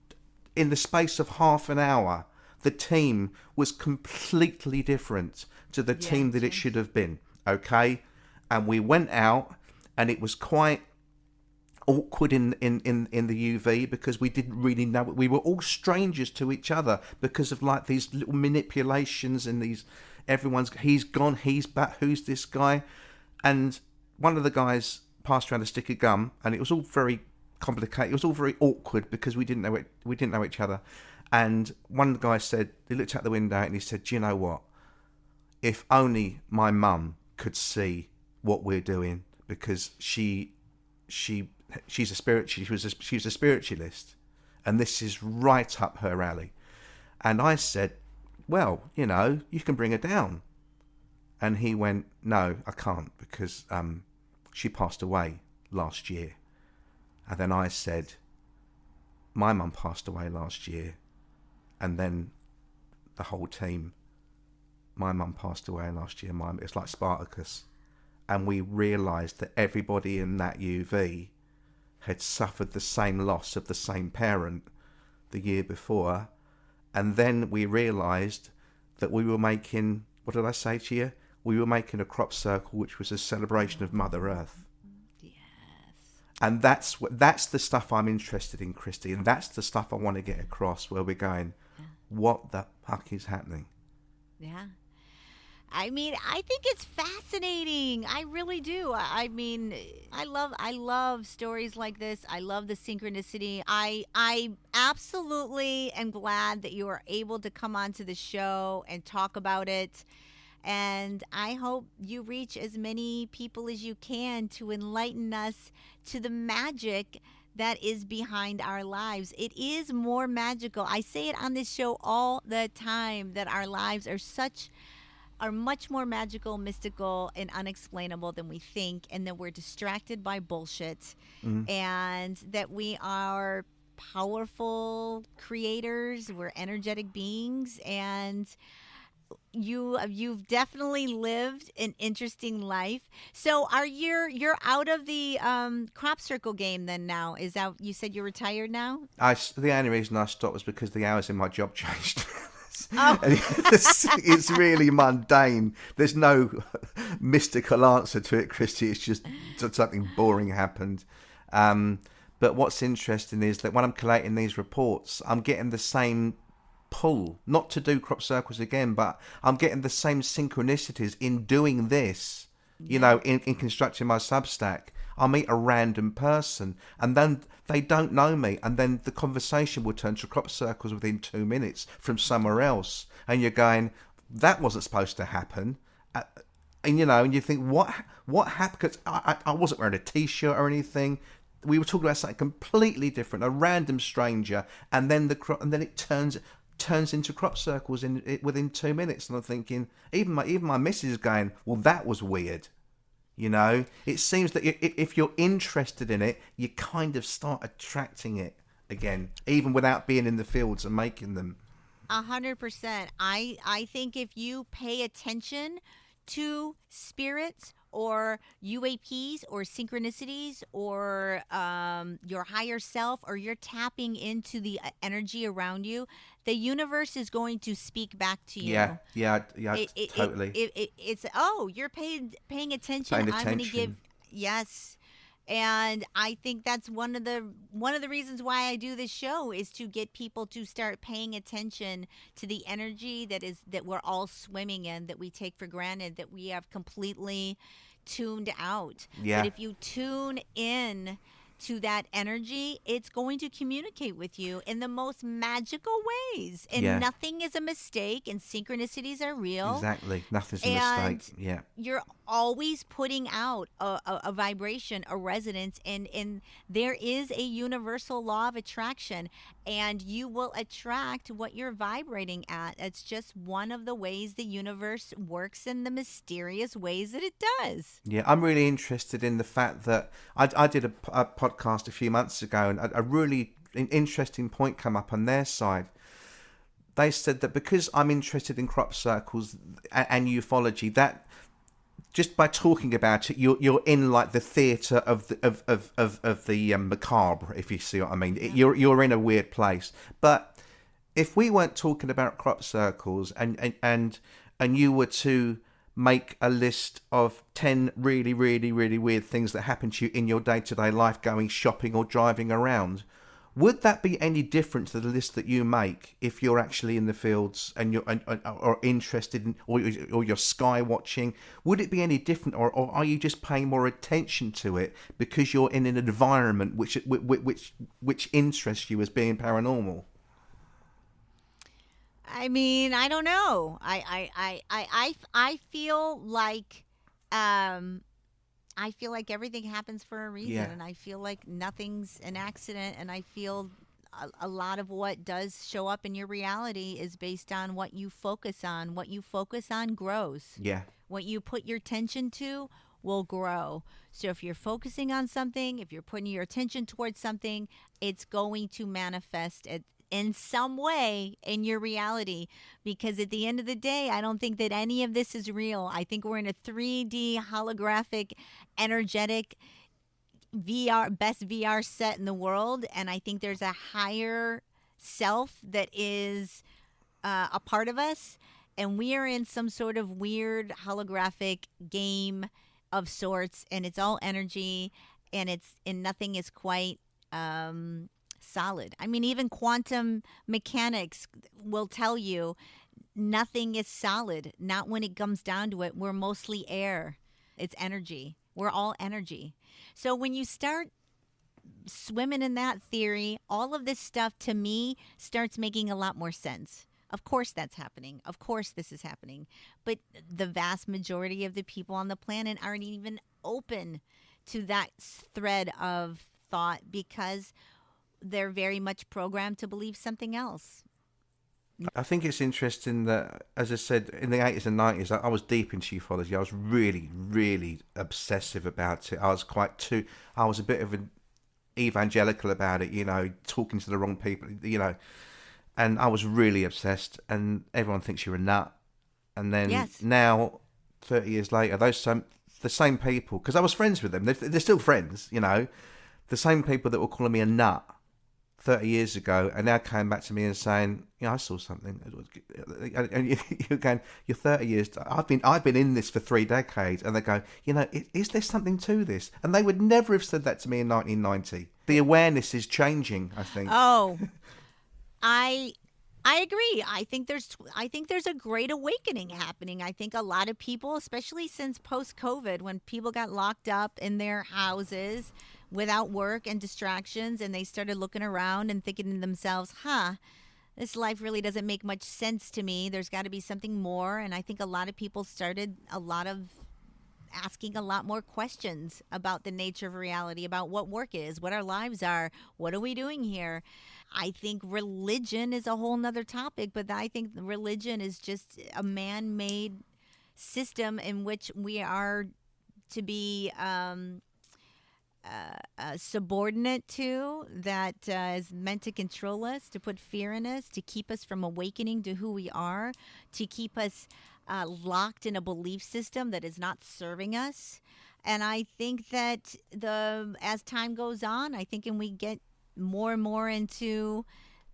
in the space of half an hour, the team was completely different to the team that it should have been, okay? And we went out, and it was quite awkward in the UV because we didn't really know. We were all strangers to each other because of like these little manipulations and these, he's gone, he's back, who's this guy? And one of the guys passed around a stick of gum, and it was all very complicated. It was all very awkward because we didn't know each other. And one of the guys said, he looked out the window and he said, do you know what? If only my mum could see what we're doing, because she's a spirit. She was a spiritualist, and this is right up her alley. And I said, well, you can bring her down. And he went, no, I can't, because she passed away last year. And then I said, my mum passed away last year. And then the whole team, my mum passed away last year. It's like Spartacus. And we realised that everybody in that UV had suffered the same loss of the same parent the year before. And then we realised that we were making, what did I say to you? We were making a crop circle, which was a celebration of Mother Earth. Yes. And that's the stuff I'm interested in, Christy. And that's the stuff I want to get across, where we're going, what the fuck is happening? Yeah. I mean, I think it's fascinating. I really do. I mean, I love stories like this. I love the synchronicity. I absolutely am glad that you are able to come onto the show and talk about it. And I hope you reach as many people as you can to enlighten us to the magic that is behind our lives. It is more magical. I say it on this show all the time that our lives are much more magical, mystical, and unexplainable than we think, and that we're distracted by bullshit, and that we are powerful creators, we're energetic beings, and you've definitely lived an interesting life. So you're out of the crop circle game then now? Is that, you said you're retired now? The only reason I stopped was because the hours in my job changed. Oh. It's really mundane. There's no mystical answer to it, Christy. It's just something boring happened. But what's interesting is that when I'm collating these reports, I'm getting the same pull, not to do crop circles again, but I'm getting the same synchronicities in doing this, in constructing my Substack. I'll meet a random person and then they don't know me, and then the conversation will turn to crop circles within 2 minutes from somewhere else, and you're going, that wasn't supposed to happen. And you think, what happened? Because I wasn't wearing a t-shirt or anything. We were talking about something completely different, a random stranger, and then it turns into crop circles within 2 minutes. And I'm thinking, even my missus is going, well, that was weird. It seems that if you're interested in it, you kind of start attracting it again, even without being in the fields and making them. 100%. I think if you pay attention to spirits or UAPs or synchronicities or your higher self, or you're tapping into the energy around you, the universe is going to speak back to you. Yeah, totally. It's, you're paying attention. Paying I'm going to give, attention. yes. And I think that's one of the reasons why I do this show, is to get people to start paying attention to the energy that we're all swimming in, that we take for granted, that we have completely tuned out. Yeah. But if you tune in to that energy, it's going to communicate with you in the most magical ways. And nothing is a mistake, and synchronicities are real. Exactly. Nothing's a mistake. Yeah. You're always putting out a vibration, a resonance, and there is a universal law of attraction, and you will attract what you're vibrating at. It's just one of the ways the universe works, in the mysterious ways that it does. Yeah, I'm really interested in the fact that I did a podcast a few months ago, and a really interesting point come up on their side. They said that because I'm interested in crop circles and ufology, that just by talking about it, you're in like the theatre of the macabre, if you see what I mean. Yeah. You're in a weird place. But if we weren't talking about crop circles, and you were to make a list of 10 really, really, really weird things that happen to you in your day-to-day life, going shopping or driving around, would that be any different to the list that you make if you're actually in the fields and you're or interested in, or you're sky watching? Would it be any different, or are you just paying more attention to it because you're in an environment which interests you as being paranormal? I mean, I don't know. I feel like I feel like everything happens for a reason, Yeah. and I feel like nothing's an accident, and I feel a lot of what does show up in your reality is based on what you focus on. What you focus on grows. Yeah. What you put your attention to will grow. So if you're focusing on something, if you're putting your attention towards something, it's going to manifest it in some way in your reality, because at the end of the day, I don't think that any of this is real. I think we're in a 3D holographic energetic VR, best VR set in the world, and I think there's a higher self that is a part of us, and we are in some sort of weird holographic game of sorts, and it's all energy, and nothing is quite solid. I mean, even quantum mechanics will tell you nothing is solid. Not when it comes down to it. We're mostly air. It's energy. We're all energy. So when you start swimming in that theory, all of this stuff to me starts making a lot more sense. Of course that's happening. Of course this is happening. But the vast majority of the people on the planet aren't even open to that thread of thought because they're very much programmed to believe something else. I think it's interesting that, as I said, in the 80s and 90s, I was deep into ufology. I was really, really obsessive about it. I was a bit of an evangelical about it, talking to the wrong people, and I was really obsessed, and everyone thinks you're a nut. And then Yes. now, 30 years later, the same people, because I was friends with them, they're still friends, the same people that were calling me a nut 30 years ago and now came back to me and saying, I saw something. And you're going, you're 30 years. I've been in this for 3 decades. And they go, is there something to this? And they would never have said that to me in 1990. The awareness is changing, I think. Oh, I agree. I think there's a great awakening happening. I think a lot of people, especially since post-COVID, when people got locked up in their houses without work and distractions, and they started looking around and thinking to themselves, this life really doesn't make much sense to me. There's got to be something more. And I think a lot of people started asking a lot more questions about the nature of reality, about what work is, what our lives are, what are we doing here. I think religion is a whole nother topic, but I think religion is just a man-made system in which we are to be subordinate to, that is meant to control us, to put fear in us, to keep us from awakening to who we are, to keep us locked in a belief system that is not serving us. And I think that as time goes on, I think, and we get more and more into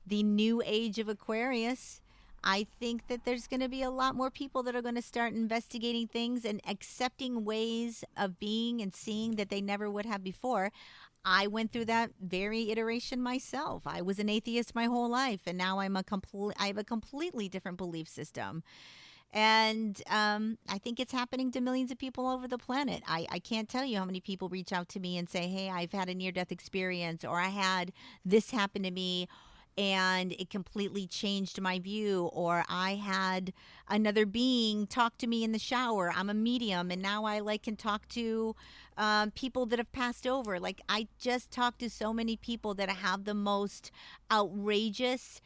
the new age of Aquarius, I think that there's going to be a lot more people that are going to start investigating things and accepting ways of being and seeing that they never would have before. I went through that very iteration myself. I was an atheist my whole life, and now I have a completely different belief system. And I think it's happening to millions of people over the planet. I can't tell you how many people reach out to me and say, hey, I've had a near-death experience, or I had this happen to me, and it completely changed my view, or I had another being talk to me in the shower. I'm a medium, and now I can talk to people that have passed over. Like, I just talked to so many people that have the most outrageous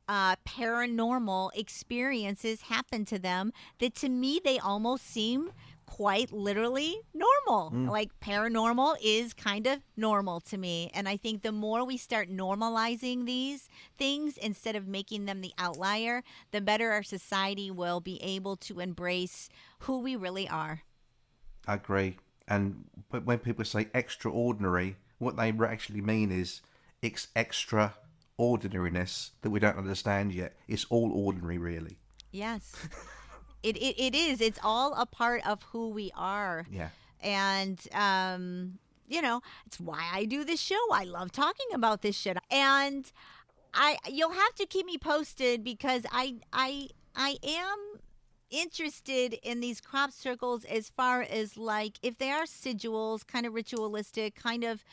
paranormal experiences happen to them that, to me, they almost seem quite literally normal. Like, paranormal is kind of normal to me. And I think the more we start normalizing these things instead of making them the outlier, the better our society will be able to embrace who we really are. I agree. And when people say extraordinary, what they actually mean is it's extra ordinariness that we don't understand yet. It's all ordinary, really. Yes. It is. It's all a part of who we are. Yeah. And, it's why I do this show. I love talking about this shit. And you'll have to keep me posted, because I am interested in these crop circles, as far as, like, if they are sigils, kind of ritualistic, kind of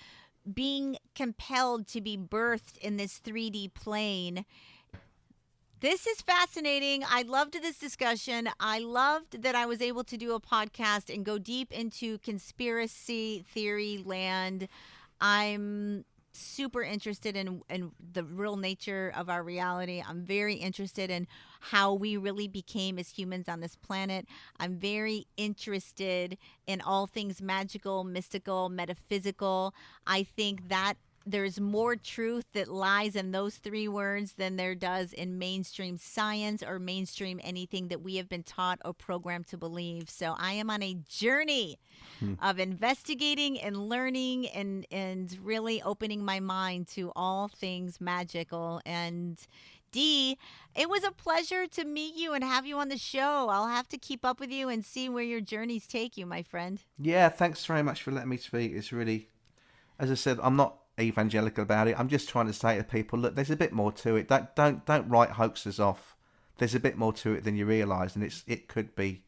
being compelled to be birthed in this 3D plane. This is fascinating. I loved this discussion. I loved that I was able to do a podcast and go deep into conspiracy theory land. I'm super interested in the real nature of our reality. I'm very interested in how we really became as humans on this planet. I'm very interested in all things magical, mystical, metaphysical. I think that there's more truth that lies in those three words than there does in mainstream science or mainstream anything that we have been taught or programmed to believe. So I am on a journey of investigating and learning and really opening my mind to all things magical. And Dee, it was a pleasure to meet you and have you on the show. I'll have to keep up with you and see where your journeys take you, my friend. Yeah, thanks very much for letting me speak. It's really, as I said, I'm not evangelical about it. I'm just trying to say to people, look, there's a bit more to it. Don't write hoaxes off. There's a bit more to it than you realise, and it could be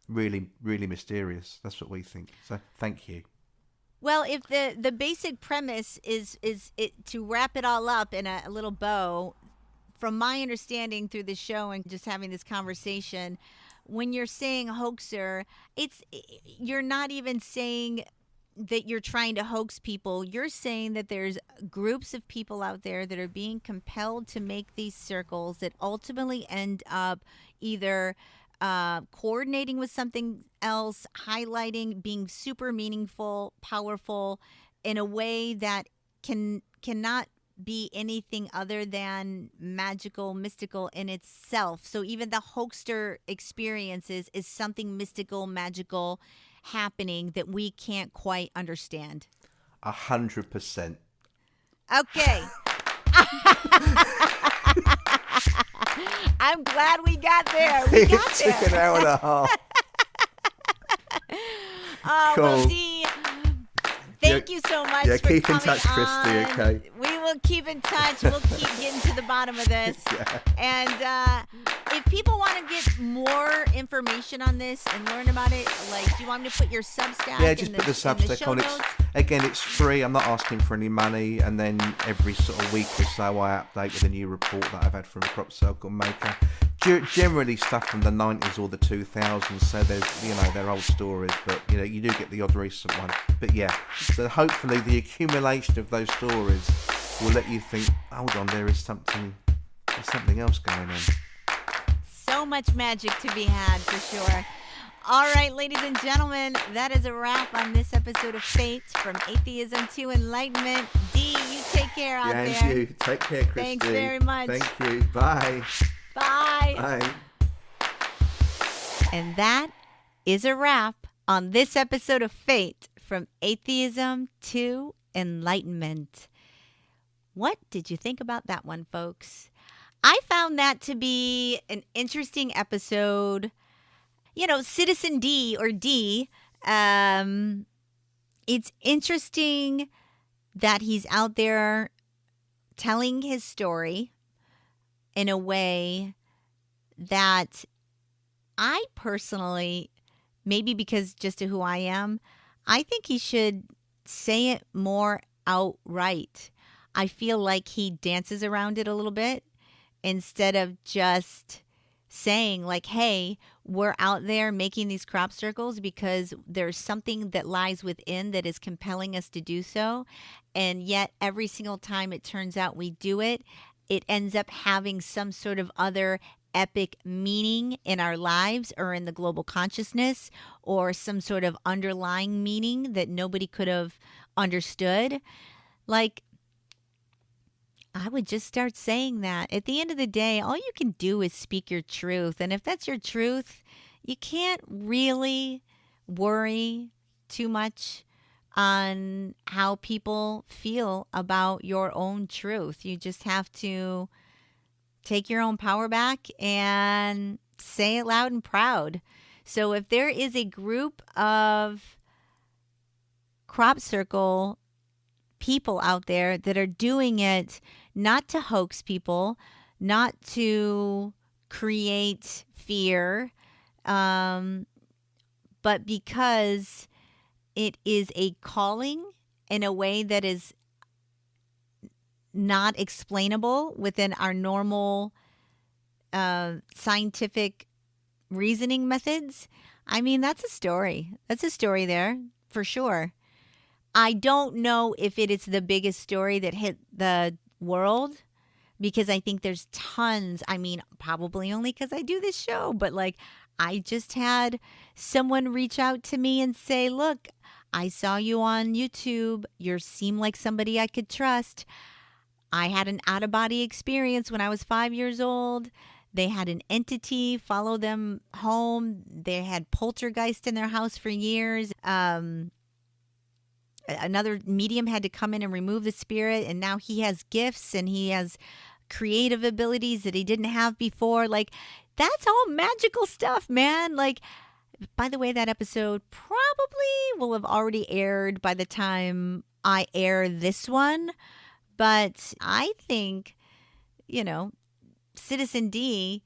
really, really mysterious. That's what we think. So thank you. Well, if the basic premise is it to wrap it all up in a little bow, from my understanding through the show and just having this conversation, when you're saying hoaxer, you're not even saying that you're trying to hoax people. You're saying that there's groups of people out there that are being compelled to make these circles that ultimately end up either coordinating with something else, highlighting, being super meaningful, powerful in a way that cannot be anything other than magical, mystical in itself. So even the hoaxer experiences is something mystical, magical happening that we can't quite understand. 100%. Okay. I'm glad we got there. We got It took an hour and a half. Oh, Cool. well, Dee, thank you so much for keep in coming touch, Christy, on. okay? We will keep in touch. We'll keep getting to the bottom of this. Yeah. And if people want to get more information on this and learn about it, like, do you want me to put your Substack? Yeah, just put the Substack show on. notes? Again, it's free. I'm not asking for any money. And then every sort of week or so, I update with a new report that I've had from Crop Circle Maker. Generally stuff from the 90s or the 2000s. So they're old stories, but you do get the odd recent one. But yeah, so hopefully the accumulation of those stories will let you think, hold on, there's something else going on. So much magic to be had, for sure. All right, ladies and gentlemen, that is a wrap on this episode of Fate, from Atheism to Enlightenment. Dee, you take care out there. And you. Take care, Christy. Thanks very much. Thank you. Bye. Bye. Bye. And that is a wrap on this episode of Fate, from Atheism to Enlightenment. What did you think about that one, folks? I found that to be an interesting episode. Citizen D, or D, it's interesting that he's out there telling his story in a way that I personally, maybe because just of who I am, I think he should say it more outright. I feel like he dances around it a little bit instead of just saying, like, hey, we're out there making these crop circles because there's something that lies within that is compelling us to do so. And yet every single time it turns out we do it, it ends up having some sort of other epic meaning in our lives or in the global consciousness, or some sort of underlying meaning that nobody could have understood. Like, I would just start saying that. At the end of the day, all you can do is speak your truth. And if that's your truth, you can't really worry too much on how people feel about your own truth. You just have to take your own power back and say it loud and proud. So if there is a group of crop circle people out there that are doing it not to hoax people, not to create fear, but because it is a calling in a way that is not explainable within our normal scientific reasoning methods. I mean, that's a story. That's a story there, for sure. I don't know if it is the biggest story that hit the world, because I think there's tons. I mean, probably only because I do this show, but like, I just had someone reach out to me and say, look, I saw you on YouTube. You seem like somebody I could trust. I had an out of body experience when I was 5 years old. They had an entity follow them home. They had poltergeist in their house for years. Another medium had to come in and remove the spirit, and now he has gifts and he has creative abilities that he didn't have before. Like, that's all magical stuff, man. Like, by the way, that episode probably will have already aired by the time I air this one. But I think, you know, Citizen D,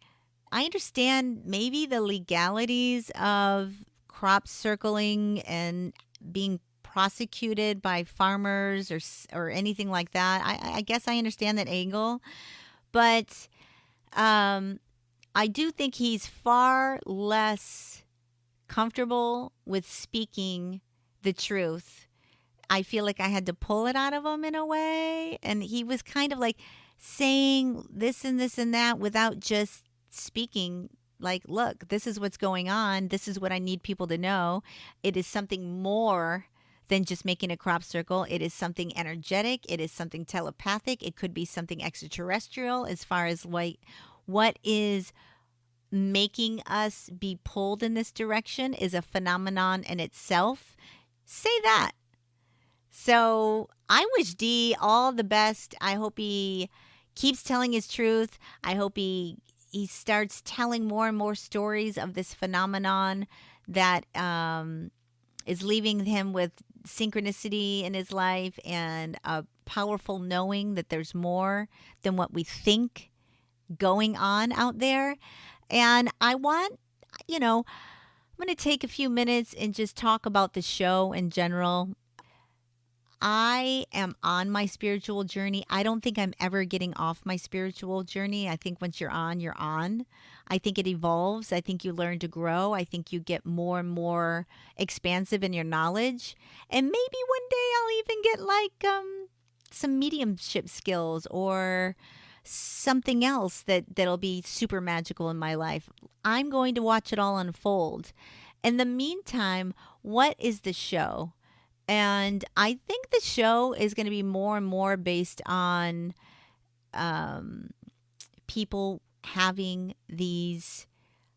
I understand maybe the legalities of crop circling and being prosecuted by farmers or anything like that. I guess I understand that angle, but I do think he's far less comfortable with speaking the truth. I feel like I had to pull it out of him in a way, and he was kind of like saying this and this and that without just speaking like, look, this is what's going on. This is what I need people to know. It is something more than just making a crop circle. It is something energetic. It is something telepathic. It could be something extraterrestrial, as far as like what is making us be pulled in this direction is a phenomenon in itself. Say that. So I wish D all the best. I hope he keeps telling his truth. I hope he starts telling more and more stories of this phenomenon that is leaving him with synchronicity in his life and a powerful knowing that there's more than what we think going on out there. And I want, I'm going to take a few minutes and just talk about the show in general. I am on my spiritual journey. I don't think I'm ever getting off my spiritual journey. I think once you're on, you're on. I think it evolves. I think you learn to grow. I think you get more and more expansive in your knowledge. And maybe one day I'll even get like some mediumship skills or something else that'll be super magical in my life. I'm going to watch it all unfold. In the meantime, what is the show? And I think the show is going to be more and more based on people having these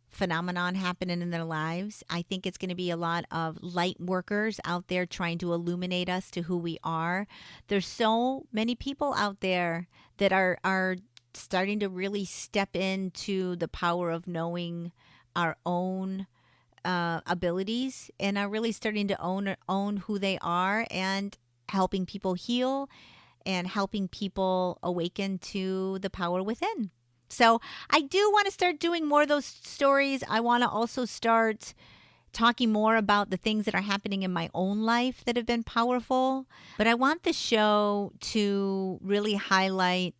phenomenon happening in their lives. I think it's going to be a lot of light workers out there trying to illuminate us to who we are. There's so many people out there that are starting to really step into the power of knowing our own abilities and are really starting to own who they are and helping people heal and helping people awaken to the power within. So I do want to start doing more of those stories. I want to also start talking more about the things that are happening in my own life that have been powerful. But I want the show to really highlight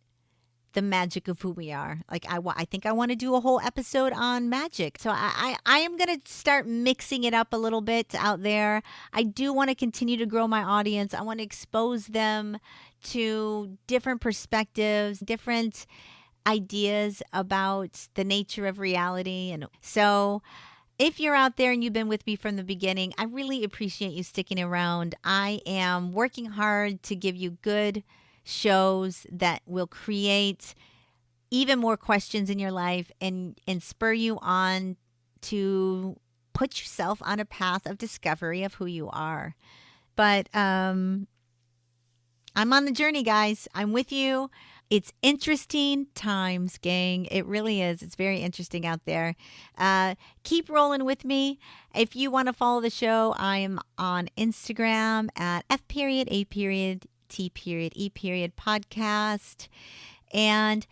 the magic of who we are. Like I think I want to do a whole episode on magic. So I am going to start mixing it up a little bit out there. I do want to continue to grow my audience. I want to expose them to different perspectives, different ideas about the nature of reality. And so if you're out there and you've been with me from the beginning, I really appreciate you sticking around. I am working hard to give you good shows that will create even more questions in your life and spur you on to put yourself on a path of discovery of who you are. But I'm on the journey, guys. I'm with you. It's interesting times, gang. It really is. It's very interesting out there. Keep rolling with me. If you want to follow the show, I am on Instagram at F.A.T.E podcast. And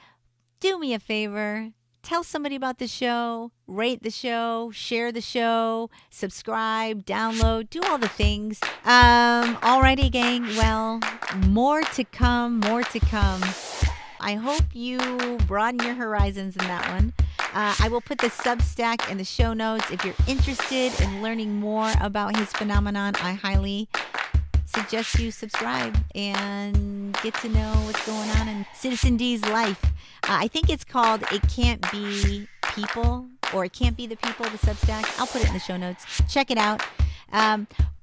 do me a favor, tell somebody about the show, rate the show, share the show, subscribe, download, do all the things. Alrighty, gang. Well, more to come. I hope you broaden your horizons in that one. I will put the Substack in the show notes. If you're interested in learning more about his phenomenon, I highly suggest you subscribe and get to know what's going on in Citizen D's life. I think it's called It Can't Be People, or It Can't Be the People, the Substack. I'll put it in the show notes. Check it out.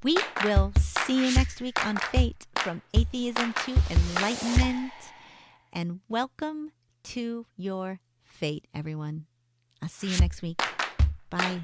We will see you next week on Fate, from atheism to enlightenment. And welcome to your fate, everyone. I'll see you next week. Bye.